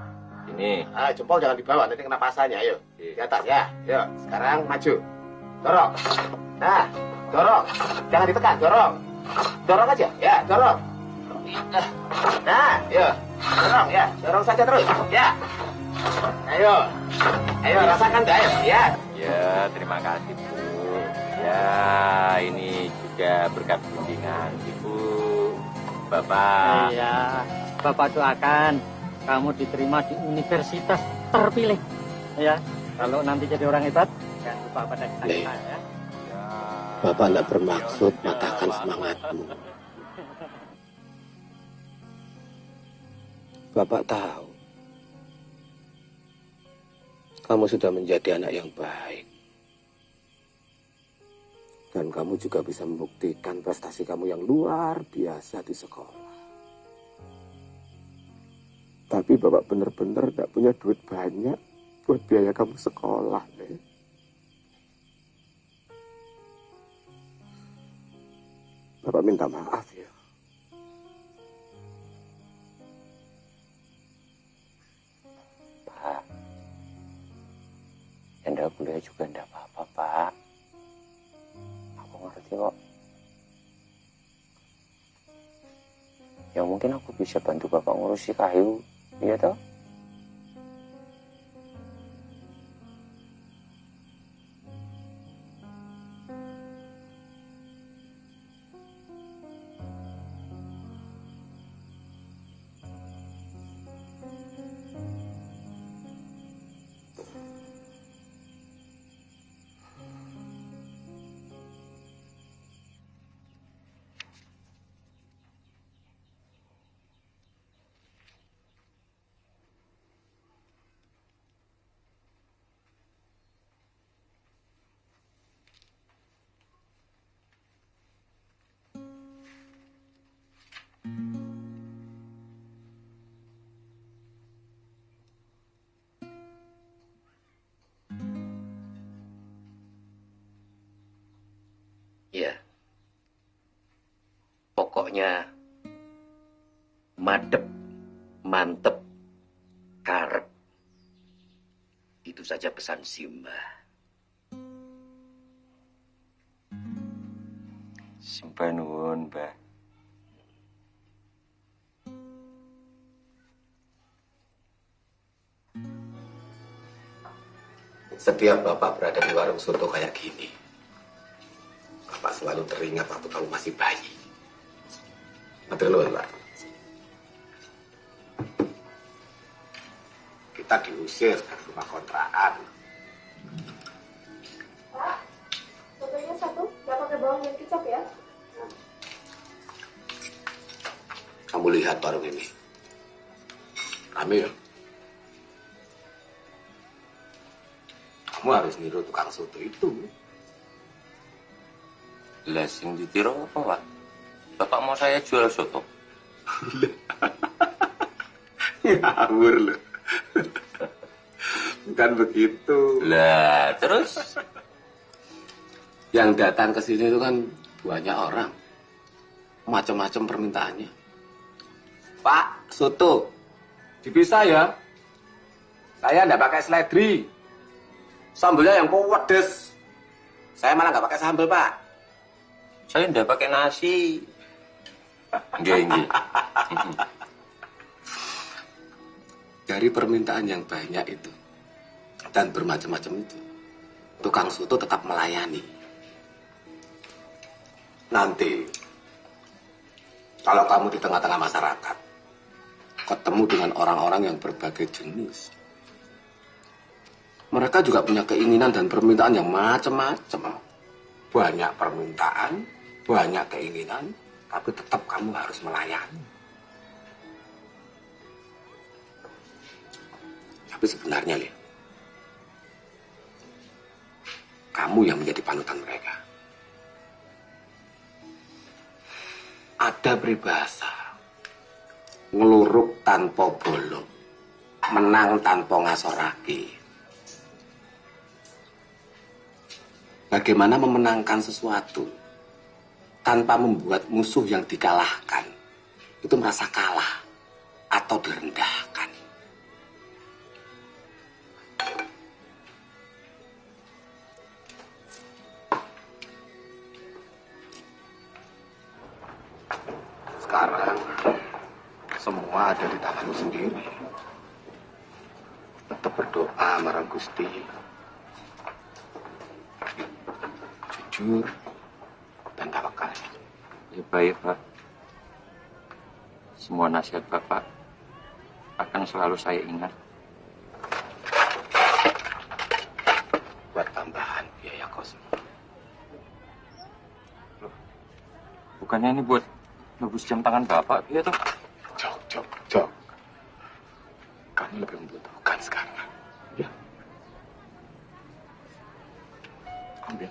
Ini. Jempol jangan dibawa, nanti kena pasanya. Ayo, di atas ya. Yuk, sekarang maju. Dorong. Nah, dorong. Jangan ditekan, dorong. Dorong aja, ya, dorong. Nah, yuk. Dorong, ya. Dorong saja terus, ya. Ayo. Ayo, rasakan, ayo, ya. Ya, terima kasih, Bu. Ya, ini juga berkat bimbingan Ibu, Bapak. Iya, Bapak doakan kamu diterima di universitas terpilih. Ya, kalau nanti jadi orang hebat, jangan lupa pada kita ya. Bapak tidak bermaksud matahkan semangatmu. Bapak tahu, kamu sudah menjadi anak yang baik. Dan kamu juga bisa membuktikan prestasi kamu yang luar biasa di sekolah. Tapi Bapak benar-benar tidak punya duit banyak buat biaya kamu sekolah, nih. Bapak minta maaf ya. Pak, Anda kuliah juga enggak apa-apa, Pak. Aku ngerti kok. Ya mungkin aku bisa bantu Bapak ngurusi kayu, iya toh? Ya, pokoknya madep, mantep, karep. Itu saja pesan Simba. Simba nuwun, Mbah. Setiap Bapak berada di warung soto kayak gini, Bapak selalu teringat waktu kamu masih bayi. Matur nuwun, Pak. Kita diusir dari rumah kontrakan. Pak, sotonya satu, nggak pakai bawang dan kecap ya? Kamu lihat warung ini. Rame ya? Kamu harus niru tukang soto itu. Lah sing ditiru apa, Pak? Bapak mau saya jual soto? Ngawur loh. Bukan begitu. Lah, terus? Yang datang ke sini itu kan banyak orang. Macam-macam permintaannya. Pak, soto. Dipisah ya. Saya enggak pakai seledri. Sambelnya yang pedes. Saya malah nggak pakai sambal, Pak. Saya enggak pakai nasi. Nggih. Dari permintaan yang banyak itu dan bermacam-macam itu, tukang soto tetap melayani. Nanti, kalau kamu di tengah-tengah masyarakat, ketemu dengan orang-orang yang berbagai jenis, mereka juga punya keinginan dan permintaan yang macam-macam. Banyak permintaan, banyak keinginan, tapi tetap kamu harus melayani. Tapi sebenarnya, Le, kamu yang menjadi panutan mereka. Ada peribahasa, ngeluruk tanpa bolong, menang tanpa ngasorake. Bagaimana memenangkan sesuatu tanpa membuat musuh yang dikalahkan itu merasa kalah atau direndahkan. Sekarang semua ada di tanganmu sendiri. Tetap berdoa marang Gusti. Jujur dan tawakal. Ya baik, Pak. Semua nasihat Bapak akan selalu saya ingat. Buat tambahan biaya kos. Bukannya ini buat nebus jam tangan Bapak, ya toh? Jok. Kamu lebih membutuhkan sekarang. Ya. Ambil.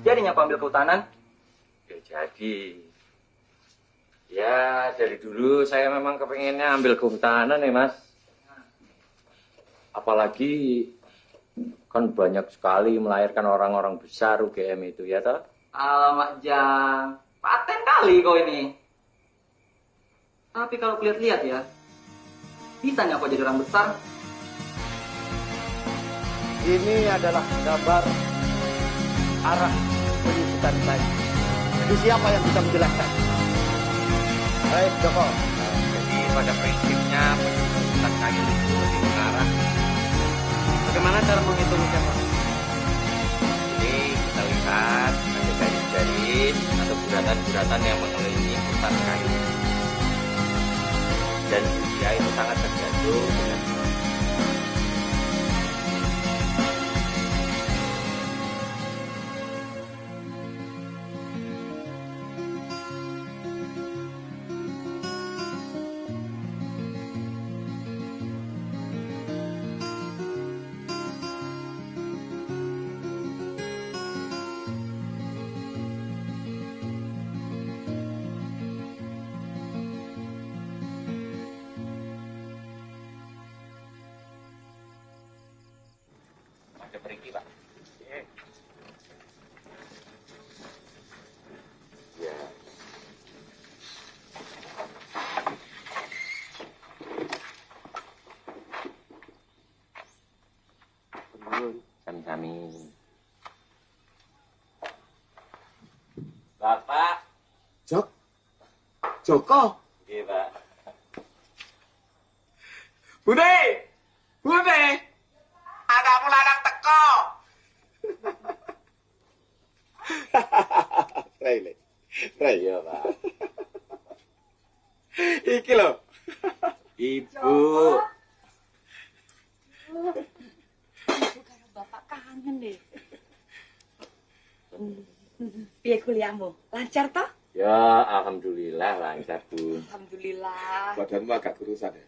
Jadinya aku ambil kehutanan? Ya jadi. Ya dari dulu saya memang kepengennya ambil kehutanan ya Mas. Apalagi kan banyak sekali melahirkan orang-orang besar UGM itu ya toh? Alamak Jang, paten kali kau ini. Tapi kalau lihat-lihat ya, bisanya kau jadi orang besar. Ini adalah gambar arah pendidikan saya. Jadi siapa yang bisa menjelaskan? Baik, Joko. Jadi pada prinsipnya pendidikan kayu itu lebih mengarah. Bagaimana cara menghitungnya, Pak? Ini kita lihat ada garis-garis atau guratan-guratan yang mengelilingi hutan kayu. Dan usia itu sangat tergantung dengan pergi, Pak. Ya. Sami-sami. Bapak. Joko. Iya, Pak. Bude. Agakmu lanang teko. Rai ya, Pak. Iki lho. Ibu. Bapak kangen deh. Piye kuliahmu? Lancar toh? Ya, alhamdulillah lancar, Bu. Alhamdulillah. Badanmu agak kurusan ya?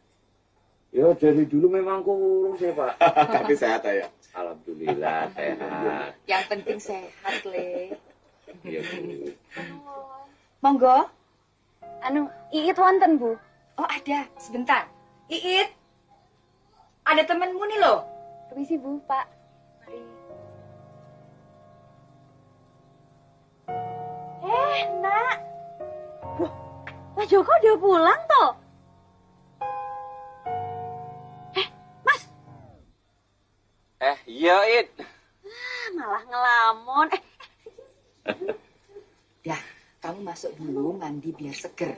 Ya, dari dulu memang kurus ya, Pak. Tapi sehat ya? Alhamdulillah sehat. Yang penting sehat, Le. Iya, Bu. Monggo. Iit wonten, Bu. Oh, ada. Sebentar. Iit. Ada temenmu nih loh. Permisi, Bu, Pak. Mari. Nak. Wah, Mas Joko udah pulang toh? Mas. Iya, It. Malah ngelamun. Ya, kamu masuk dulu mandi biar seger.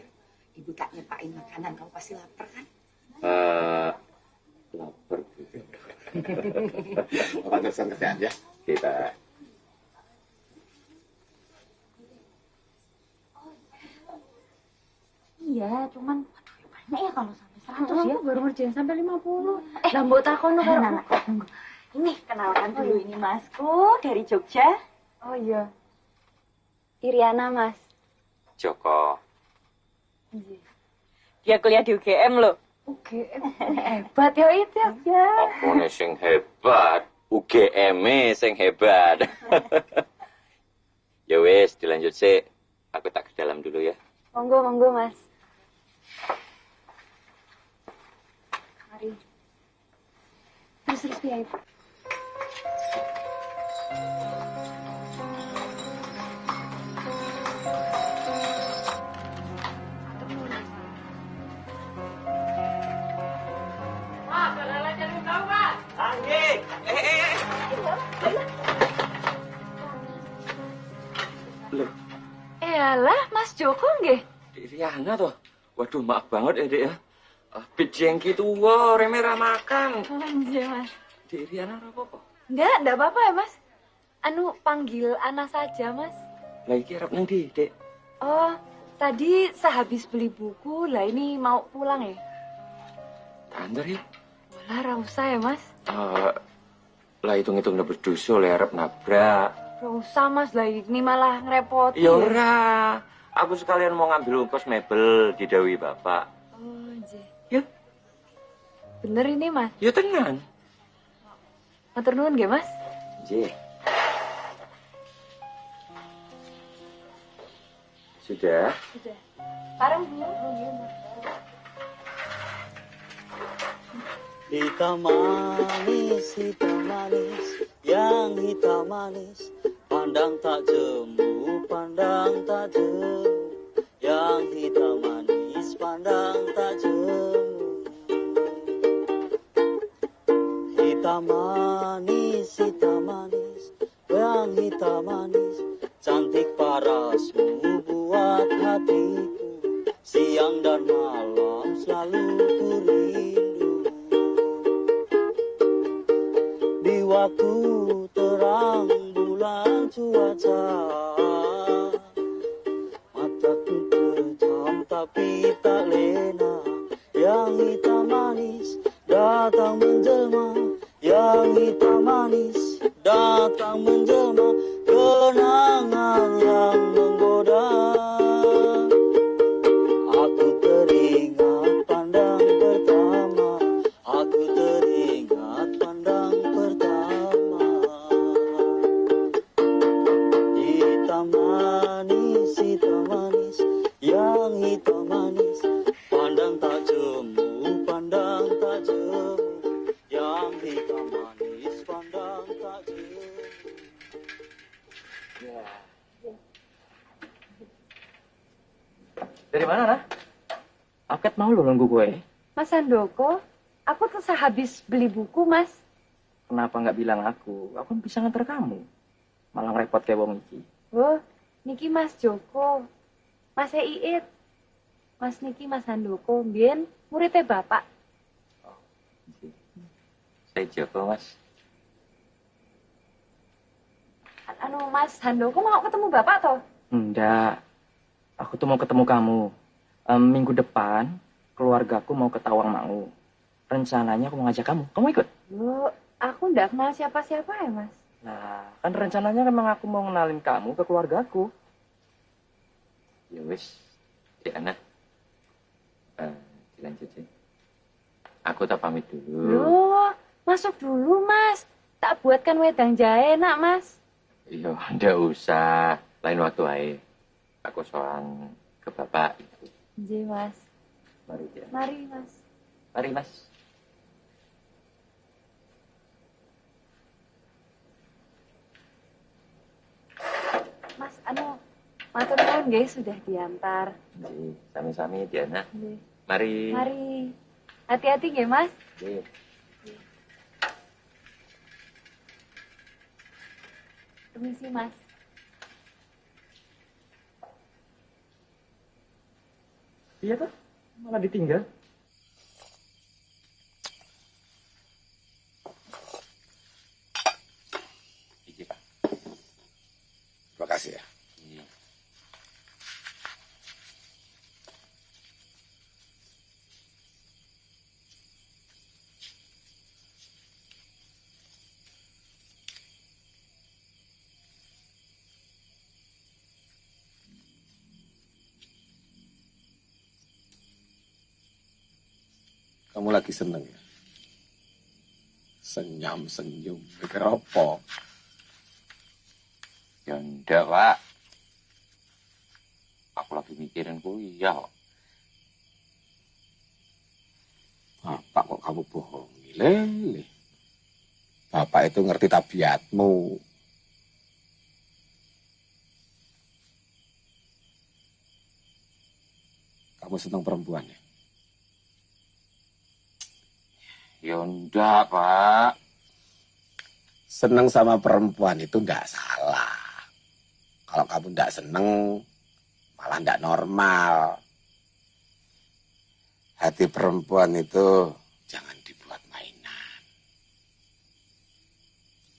Ibu tak nyepain makanan, kamu pasti lapar kan? Lapar. Bapak terusan kerjaan ya. Kita. Iya, cuman banyak ya kalau sampai 100 ya. Baru ngerjain sampai 50. Lah mbok takono karo tunggu. Ini kenalkan dulu ini Masku dari Jogja. Oh iya. Iriana, Mas. Joko. Dia kuliah di UGM loh. UGM. Hebat ya itu ya. Apone sing hebat, UGM-e sing hebat. Ya wes, dilanjut sih. Aku tak ke dalam dulu ya. Monggo, monggo, Mas. Mari. Terus ya, Ibu. Elah, Mas Joko nggih. Dek Riana toh. Waduh, maaf banget ya, Dek ya. Pit jengki tuwa, remera makan. Oh, iya, Mas. Dek Riana apa-apa? Enggak apa-apa ya, Mas. Panggil Ana saja, Mas. Lah iki arep nang ndi, Dek? Oh, tadi sehabis beli buku, lah ini mau pulang ya. Antar ya. Walah, ra usah ya, Mas. Lah hitung-hitung udah berdosa le arep nabrak. Ra usah, Mas. Lah ini malah ngerepotin. Ya ora. Aku sekalian mau ngambil ongkos mebel di Dawi Bapak. Oh, nggih. Ya. Bener ini, Mas. Ya tenan. Matur nuwun nggih, Mas. Nggih. Sudah? Sudah. Parang Bu. Hitam manis, yang hitam manis. Pandang tak jemu, pandang tak jemu. Yang hitam manis, pandang tak jemu. Hitam manis, yang hitam manis. Cantik parasmu buat hatiku. Siang dan malam selalu ku rindu. Di waktu terang bulan cuaca, mataku terjam tapi tak lena. Yang hitam manis datang menjelma. Yang hitam manis datang menjelma. Kenangan yang menggoda. Aku teringat pandang pertama. Aku teringat pandang pertama. Hitam manis, yang hitam manis. Pandang tak jemu, pandang tak jemu. Yang hitam manis, pandang tak jemu. Dari mana, Nah? Aket mau lo nunggu gue. Mas Handoko, aku tuh sehabis beli buku, Mas. Kenapa nggak bilang aku? Aku bisa nganter kamu. Malah ngerepot kayak wong iki. Oh, niki Mas Joko. Mas Iit. Mas niki Mas Handoko, mbien muridnya Bapak. Saya Joko, Mas. Mas Handoko mau ketemu Bapak toh? Enggak. Aku tuh mau ketemu kamu. Minggu depan, keluargaku mau ke Tawangmangu. Rencananya aku mau ngajak kamu. Kamu ikut? Loh, aku nggak kenal siapa-siapa ya, Mas. Nah, kan rencananya memang aku mau ngenalin kamu ke keluargaku. Ya wis, Diana. Dilanjutin. Aku tak pamit dulu. Loh, masuk dulu, Mas. Tak buatkan wedang jahe, nak, Mas. Iya, ndak usah. Lain waktu ae. Aku soan ke bapak itu. Nggih, Mas. Mari ya. Mari, Mas. Mari, Mas. Mas, matur nuwun nggih sudah diantar. Nggih, sami-sami Diana. Nggih. Mari. Mari. Hati-hati nggih, Mas. Nggih. Permisi, Mas. Iya tuh, malah ditinggal. Iki, Pak. Terima kasih ya. Iya. Kamu lagi seneng ya? Senyum-senyum, mikir apa? Ya ndak, Pak. Aku lagi mikirin kuliah kok. Bapak kok kamu bohongi, Lele? Bapak itu ngerti tabiatmu. Kamu senang perempuan ya? Ya ndak, Pak. Senang sama perempuan itu ndak salah. Kalau kamu ndak seneng, malah ndak normal. Hati perempuan itu jangan dibuat mainan.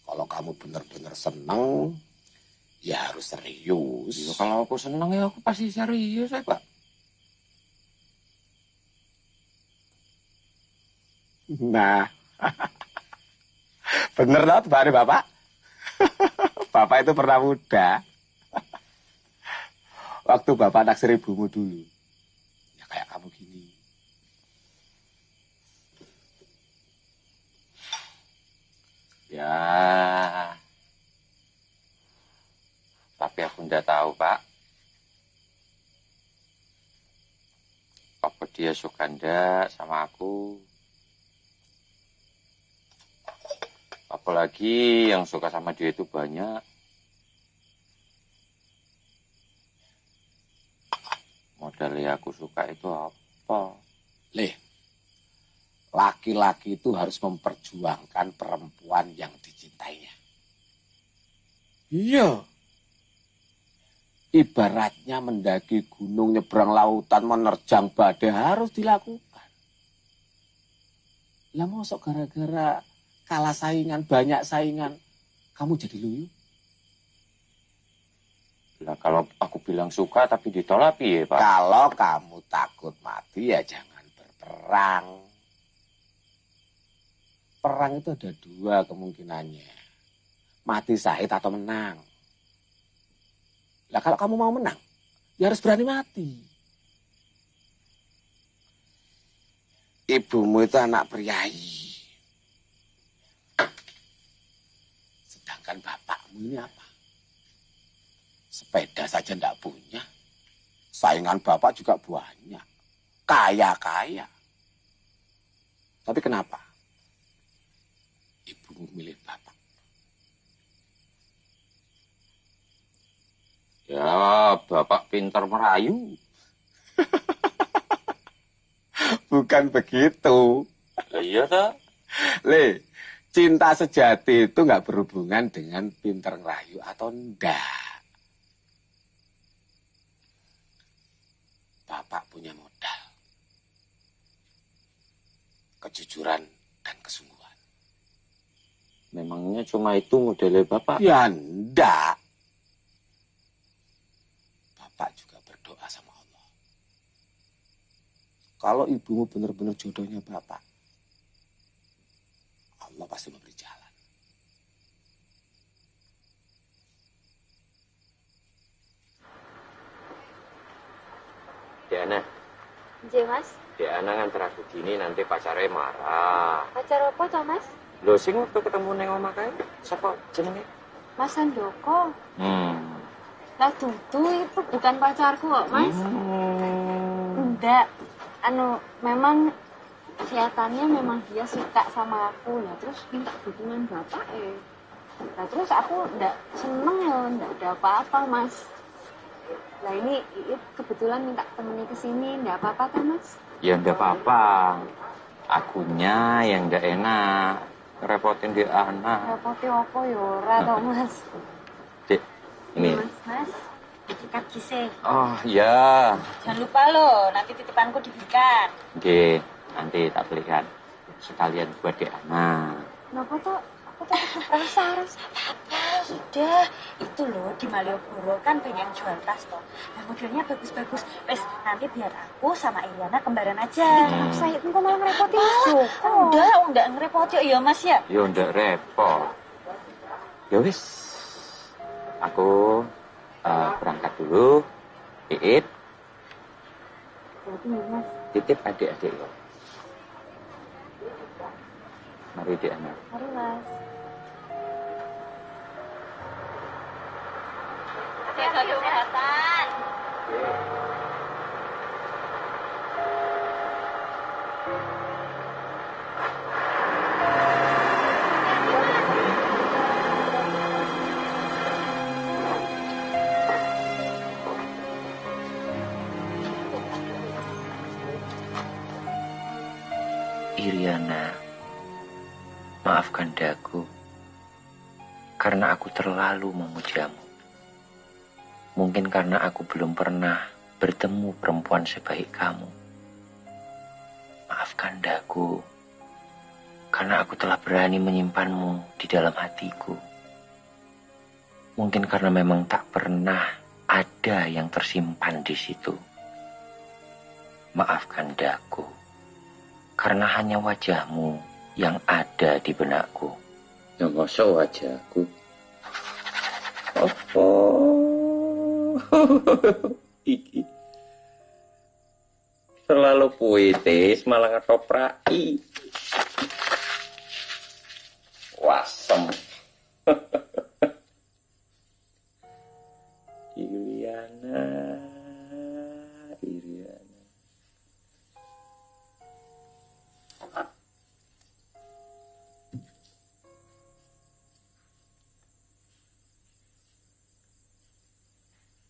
Kalau kamu benar-benar seneng, ya harus serius. Ya, kalau aku seneng ya aku pasti serius ya, Pak. Nah, bener loh Bapak. Bapak itu pernah muda. Waktu Bapak naksir ibumu dulu. Ya kayak kamu gini. Ya. Tapi aku ndak tahu, Pak. Apa dia suka ndak sama aku? Apalagi yang suka sama dia itu banyak. Modal yang aku suka itu apa? Laki-laki itu harus memperjuangkan perempuan yang dicintainya. Iya. Ibaratnya mendaki gunung, nyebrang lautan, menerjang badai harus dilakukan. Lah mosok gara-gara kalah saingan, banyak saingan, kamu jadi loyo? Lah kalau aku bilang suka tapi ditolak ya, Pak? Kalau kamu takut mati ya jangan berperang. Perang itu ada dua kemungkinannya. Mati syahid atau menang. Lah kalau kamu mau menang, ya harus berani mati. Ibumu itu anak priayi. Sedangkan bapakmu ini apa? Sepeda saja ndak punya. Saingan bapak juga banyak. Kaya-kaya. Tapi kenapa? Ibumu milih bapak. Ya, bapak pintar merayu. Bukan begitu. Iya, toh? Cinta sejati itu nggak berhubungan dengan pintar ngerayu atau enggak. Bapak punya modal. Kejujuran dan kesungguhan. Memangnya cuma itu modelnya bapak? Ya enggak. Bapak juga berdoa sama Allah. Kalau ibumu benar-benar jodohnya bapak, Allah pasti memberi jalan. Diana, Nggih, Mas. Diana nganter aku gini nanti pacarnya marah. Pacar apa to, Mas? Lho sing waktu ketemu neng omah kae, sapa jenenge? Mas Handoko. Lah Dudu itu bukan pacarku kok, Mas. Enggak. Memang kelihatannya memang dia suka sama aku. Nah, terus minta dukungan Bapak Nah, terus aku enggak seneng ya, enggak ada apa-apa, Mas. Nah, ini Iit kebetulan minta temennya ke sini, enggak apa-apa kan, Mas? Ya enggak apa-apa. Akunya yang enggak enak. Repotin dia anak. Repotin apa ya ora toh, Mas? Dek, ini. Mas, diberikan kisah. Oh, iya. Jangan lupa loh, nanti titipanku diberikan. Oke, nanti tak belikan. Sekalian buat dia anak. Kenapa toh? Aku tuh rasa apa? Sudah, itu loh di Malioboro kan banyak yang jual tas toh. Nah, modelnya bagus-bagus. Wes, nanti biar aku sama Iriana kembaran aja. Saya itu malah ngerepotin Joko. Udah ngerepotin ya Mas ya? Ya udah repot. Ya wis. Aku berangkat dulu. Iit. Mas. Titip adik-adik lo. Mari di anak. Mari Mas. Jaga kesehatan. Iriana, maafkan daku karena aku terlalu memujamu. Mungkin karena aku belum pernah bertemu perempuan sebaik kamu. Maafkan daku karena aku telah berani menyimpanmu di dalam hatiku. Mungkin karena memang tak pernah ada yang tersimpan di situ. Maafkan daku karena hanya wajahmu yang ada di benakku. Ya masa wajahku? Iki selalu puitis malah ngetoprai. Wasem. Iriana.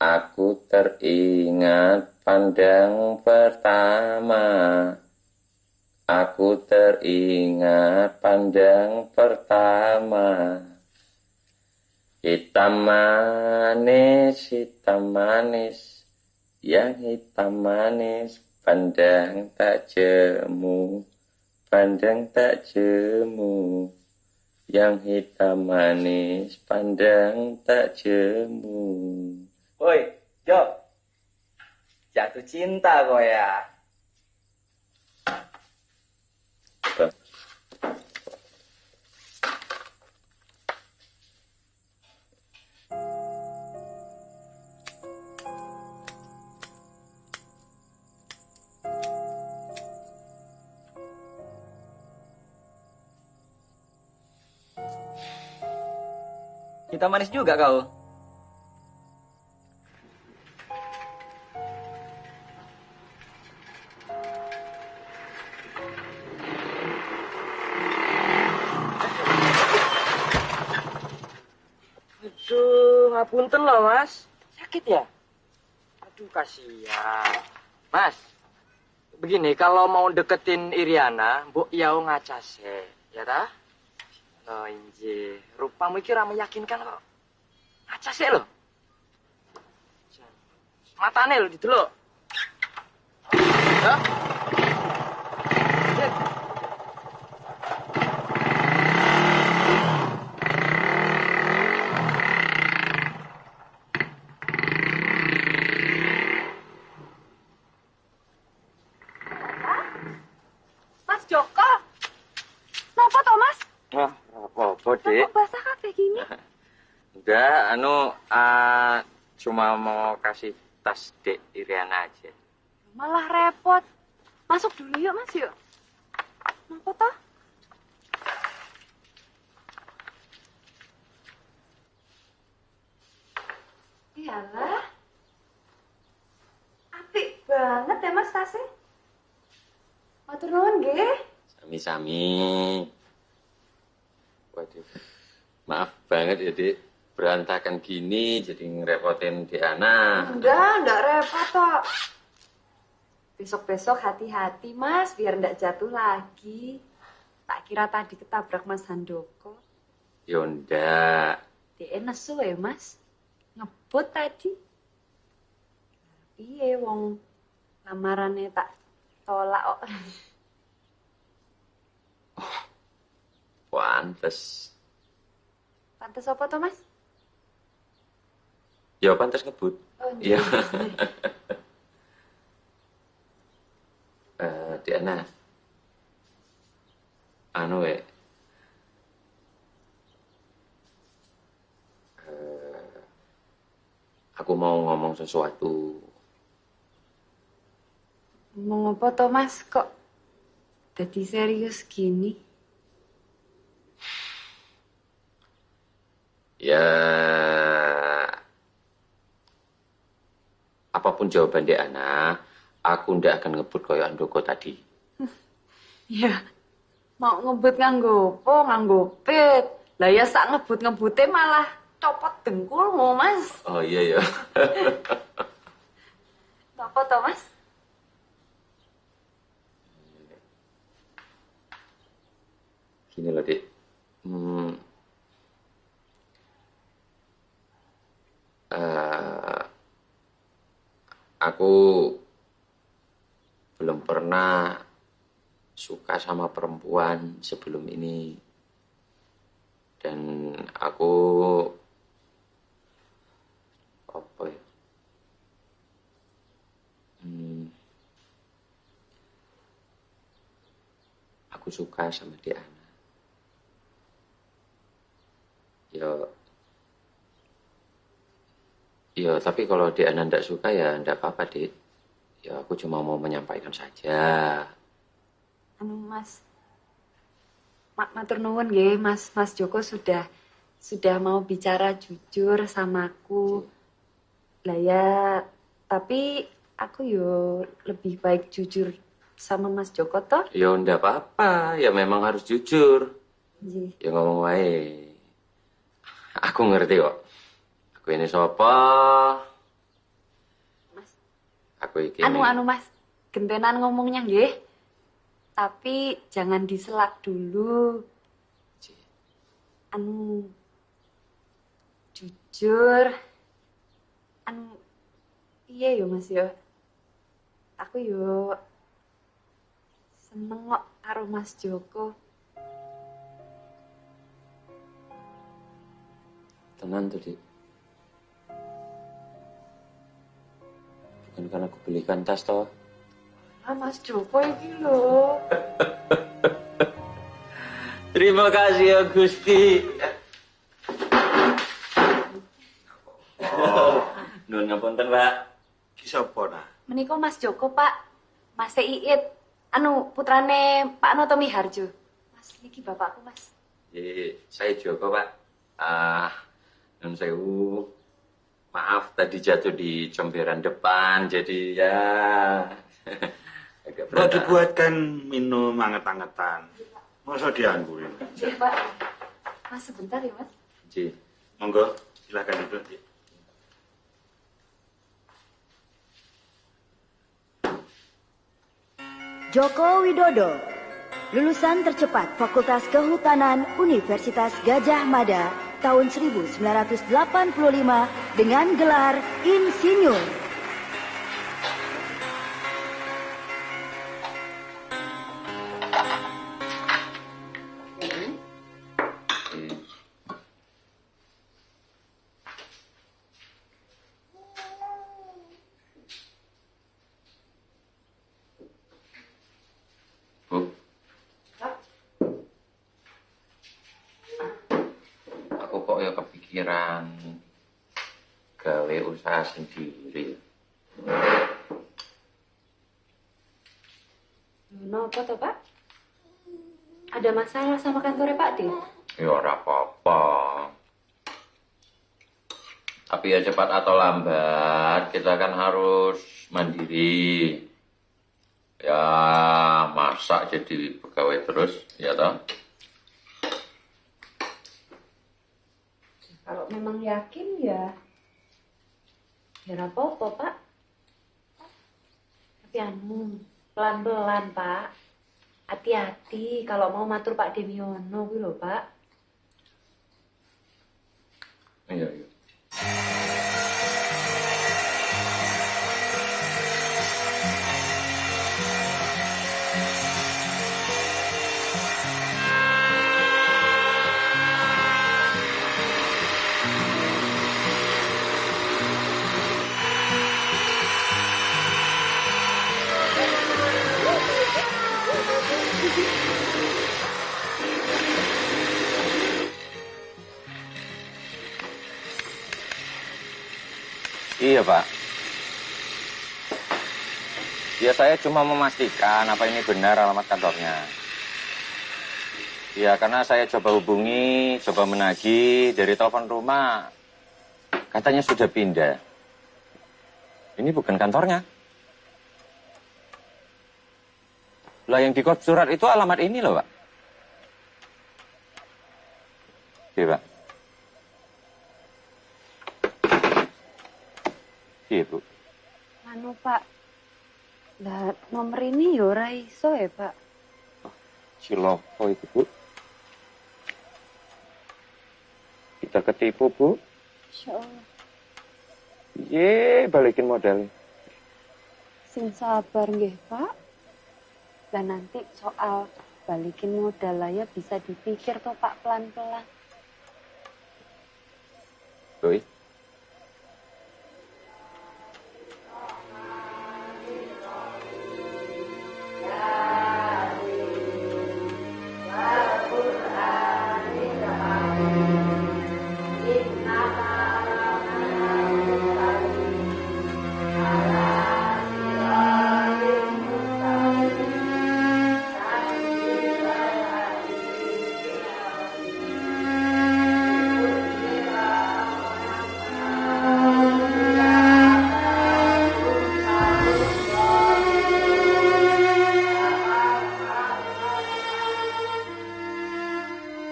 Aku teringat pandang pertama. Aku teringat pandang pertama. Hitam manis, yang hitam manis, pandang tak jemu, pandang tak jemu. Yang hitam manis, pandang tak jemu. Woi, Jo. Jatuh cinta kok ya. Kita manis juga kau. Aduh, ngapunten loh mas. Sakit ya? Aduh, kasihan. Mas, begini, kalau mau deketin Iriana, mbok yau ngacase, ya ta? Oh, inji. Rupamu iki ra meyakinkan kok. Ngacase lho. Matane lho didelok. Ya? Mas Joko. Napa toh, Mas? Wah, apa-apa, Dik. Kok basah kabeh gini? Enggak, cuma mau kasih tas Dek Iriana aja. Malah repot. Masuk dulu yuk, Mas, yuk. Napa toh? Iyalah. Apik banget ya Mas tasnya. Matur nuwun nggih. Sami-sami. Waduh, maaf banget ya, Dik. Berantakan gini jadi ngerepotin Diana. Enggak repot kok. Besok-besok hati-hati Mas, biar enggak jatuh lagi. Tak kira tadi ketabrak Mas Handoko. Yonda. Dia nesu ya Mas. Ngebut tadi. Piye wong lamarannya tak tolak kok. Pantes. Pantes apa tuh Mas? Ya pantes ngebut. Oh, iya. Diana. Anu aku mau ngomong sesuatu. Ngomong apa toh Mas? Kok jadi serius gini? Ya, apapun jawaban Diana, aku ndak akan ngebut koyo Andoko tadi. Ya, mau ngebut nganggo apa? Nganggo pit. Lah ya sak ngebut-ngebute malah copot dengkulmu, Mas. Oh iya ya. Apa toh, Mas? Gini loh, Dik. Aku belum pernah suka sama perempuan sebelum ini. Dan aku apa ya? Aku suka sama Diana. Ya, tapi kalau Diana ndak suka ya ndak apa-apa, Dik. Ya, aku cuma mau menyampaikan saja. Anu, Mas. Matur nuwun nggih, Mas Joko sudah mau bicara jujur sama aku. Lah ya, tapi aku yo lebih baik jujur sama Mas Joko toh. Ya ndak apa-apa, ya memang harus jujur. Nggih. Ya ngomong wae. Aku ngerti kok. Aku ini sapa? Mas. Aku iki. Anu Mas, gentenan ngomongnya nggih. Tapi jangan diselak dulu. Anu jujur. Anu iya yo Mas yo. Aku yo seneng kok karo Mas Joko. Tenan tuh, Dik. Bukan karena aku belikan tas toh. Ah, Mas Joko iki lho. Terima kasih ya Gusti. Nun ngapunten, Pak. Ki sapa ta? Menika Mas Joko, Pak. Mas Iit. Anu putrane Pak Noto Miharjo. Mas niki bapakku, Mas. Saya Joko, Pak. Nun sewu. Maaf tadi jatuh di comberan depan, jadi ya agak Kok berat. dibuatkan minum anget-angetan? Masa dianggurin? Iya, Pak. Mas sebentar ya, Mas. Ji. Monggo, silakan duduk. Ji. Joko Widodo, lulusan tercepat Fakultas Kehutanan Universitas Gadjah Mada tahun 1985 dengan gelar Insinyur. Aku kok ya kepikiran gawe usaha sendiri. Kenapa toh, Pak? Ada masalah sama kantornya Pak D? Ya ora apa-apa. Tapi ya cepat atau lambat, kita kan harus mandiri. Ya, masa jadi pegawai terus, ya toh? Kalau memang yakin ya apa-apa, Pak. Tapi pelan-pelan, Pak. Hati-hati kalau mau matur Pak Demiono kuwi lho, Pak. Iya, iya. Iya, Pak. Ya, saya cuma memastikan apa ini benar alamat kantornya. Ya, karena saya coba hubungi, coba menagih dari telepon rumah. Katanya sudah pindah. Ini bukan kantornya. Lah, yang di kop surat itu alamat ini loh, Pak. Iya, Pak. Iya, Bu. Anu, Pak. Lah, nomor ini ya ora iso ya, Pak. Ciloko itu, Bu. Kita ketipu, Bu. Insyaallah. Ye, balikin modal. Sing sabar nggih, Pak. Dan nanti soal balikin modal lah ya bisa dipikir toh, Pak, pelan-pelan. Doi.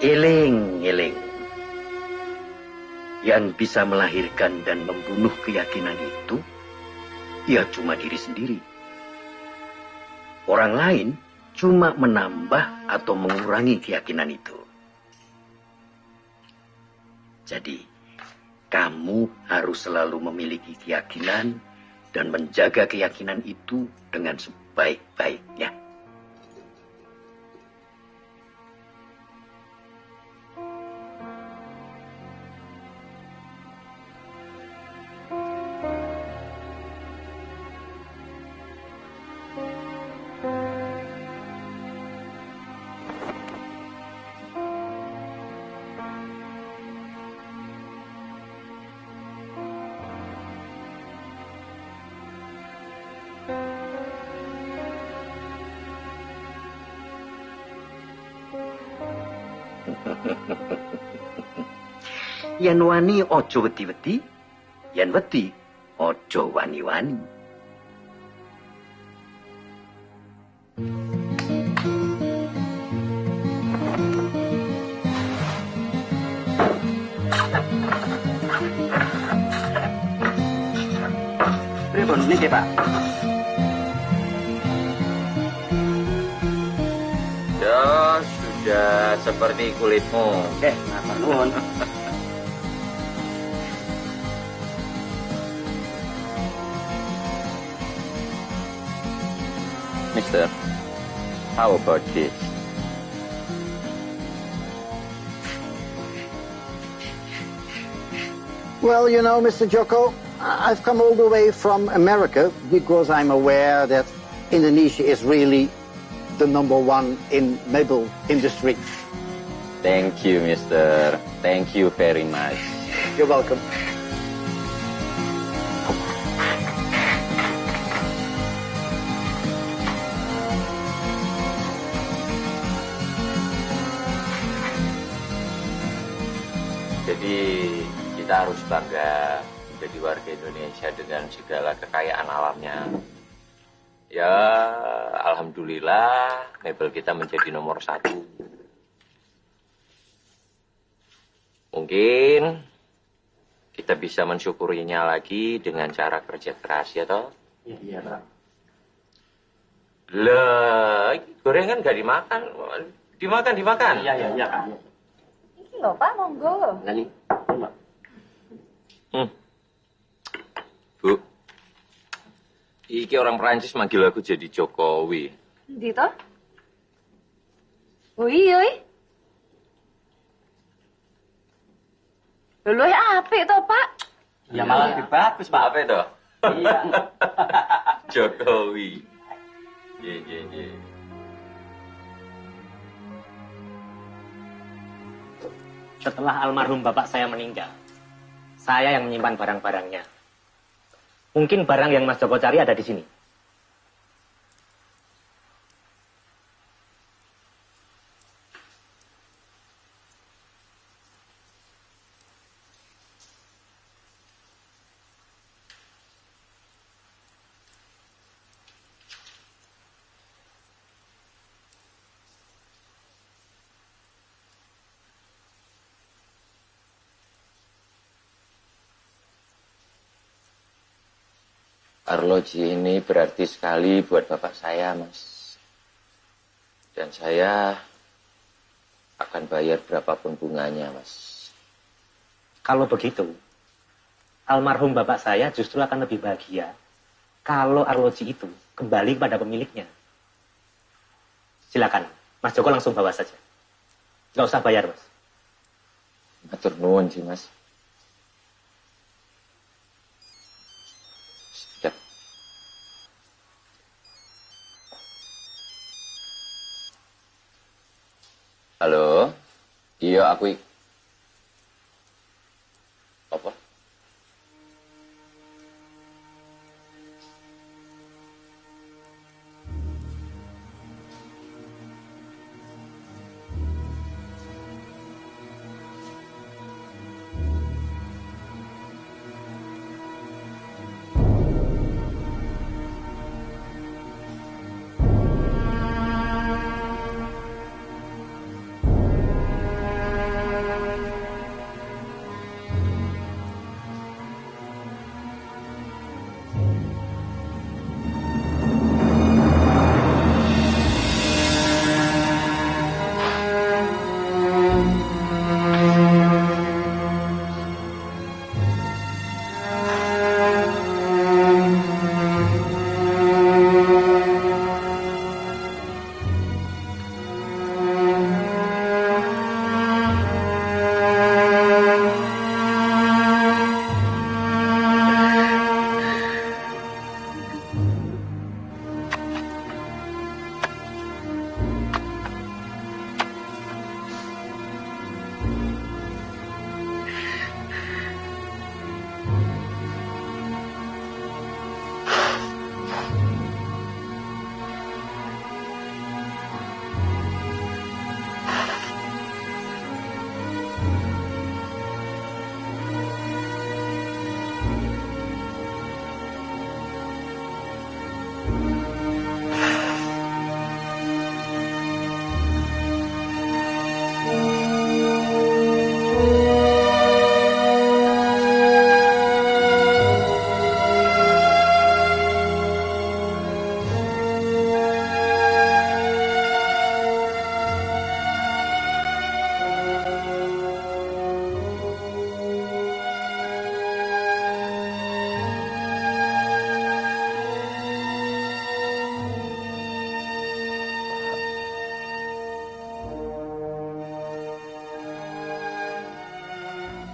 Eling-eling. Yang bisa melahirkan dan membunuh keyakinan itu, ya cuma diri sendiri. Orang lain cuma menambah atau mengurangi keyakinan itu. Jadi, kamu harus selalu memiliki keyakinan dan menjaga keyakinan itu dengan sebaik-baiknya. Yen wani ojo wedi-wedi, yen wedi ojo wani-wani. Pripun niki, Pak? Ya, sudah seperti kulitmu. Matur nuwun. Mister, how about this? Well, you know, Mr. Joko, I've come all the way from America because I'm aware that Indonesia is really the #1 in mebel industry. Thank you, Mister. Thank you very much. You're welcome. Jadi kita kita harus bangga menjadi warga Indonesia dengan segala kekayaan alamnya. Ya, alhamdulillah mebel kita menjadi nomor 1. Mungkin kita bisa mensyukurinya lagi dengan cara kerja keras, ya toh? Iya, Pak. Lah, gorengan gak dimakan. Dimakan. Iya, Kak. Iki lho, Pak, monggo. Nani. Bu, iki orang Perancis manggil aku jadi Jokowi. Ndi to? Oh iya. Lho apik to, Pak? Ya malah lebih bagus, Pak. Apa itu? Iya. Jokowi. Ye. Setelah almarhum bapak saya meninggal, saya yang menyimpan barang-barangnya. Mungkin barang yang Mas Joko cari ada di sini. Arloji ini berarti sekali buat bapak saya, Mas. Dan saya akan bayar berapapun bunganya, Mas. Kalau begitu, almarhum bapak saya justru akan lebih bahagia kalau arloji itu kembali kepada pemiliknya. Silakan, Mas Joko langsung bawa saja. Nggak usah bayar, Mas. Matur nuwun sih, Mas. Halo, iya aku apa?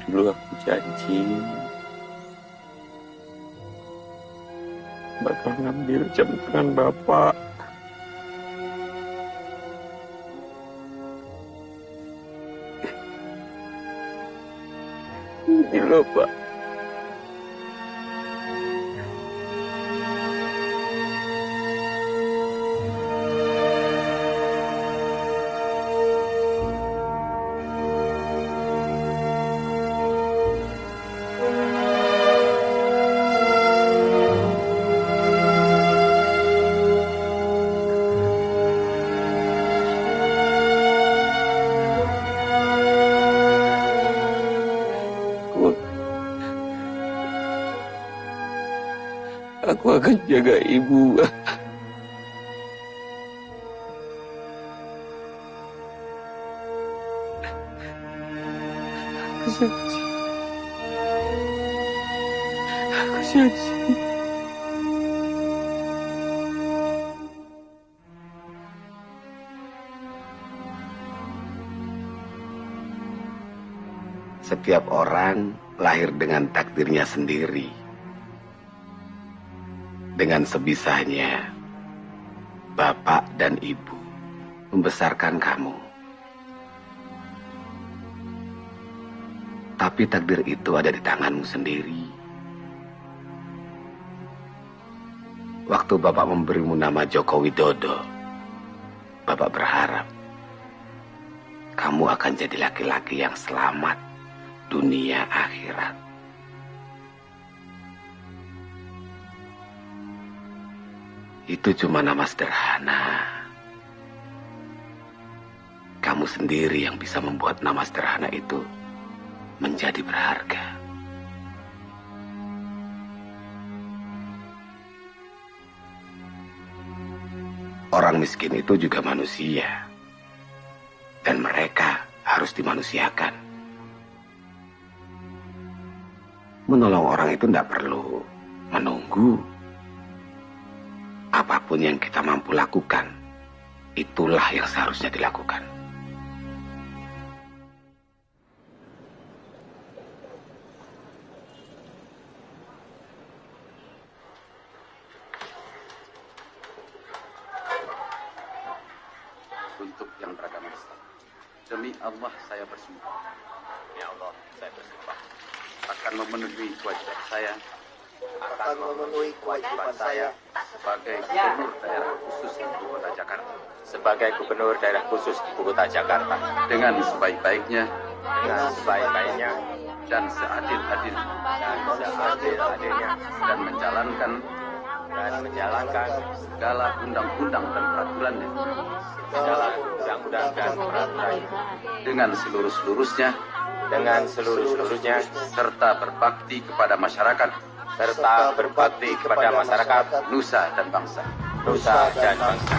Dulu aku janji bakal ngambil jam tangan Bapak. Ini loh, Pak. Aku akan jaga ibu. Aku janji. Setiap orang lahir dengan takdirnya sendiri. Dengan sebisanya, bapak dan ibu membesarkan kamu. Tapi takdir itu ada di tanganmu sendiri. Waktu bapak memberimu nama Joko Widodo, bapak berharap kamu akan jadi laki-laki yang selamat dunia akhirat. Itu cuma nama sederhana. Kamu sendiri yang bisa membuat nama sederhana itu menjadi berharga. Orang miskin itu juga manusia. Dan mereka harus dimanusiakan. Menolong orang itu tidak perlu menunggu. Apapun yang kita mampu lakukan, itulah yang seharusnya dilakukan. Untuk yang beragama Islam, demi Allah saya bersumpah. Ya Allah, saya bersumpah akan memenuhi kewajiban saya. Akan memenuhi kewajiban saya sebagai gubernur daerah khusus Ibu Kota Jakarta. Sebagai gubernur daerah khusus Ibu Kota Jakarta. Dengan sebaik-baiknya. Dengan sebaik-baiknya. Dan seadil-adilnya. Dan seadil-adilnya. Dan menjalankan segala undang-undang dan peraturannya. Segala undang-undang dan peraturannya. Dengan seluruh-seluruhnya. Dengan seluruh-seluruhnya. Serta berbakti kepada masyarakat. Serta berbakti kepada masyarakat. Nusa dan bangsa. Nusa dan bangsa.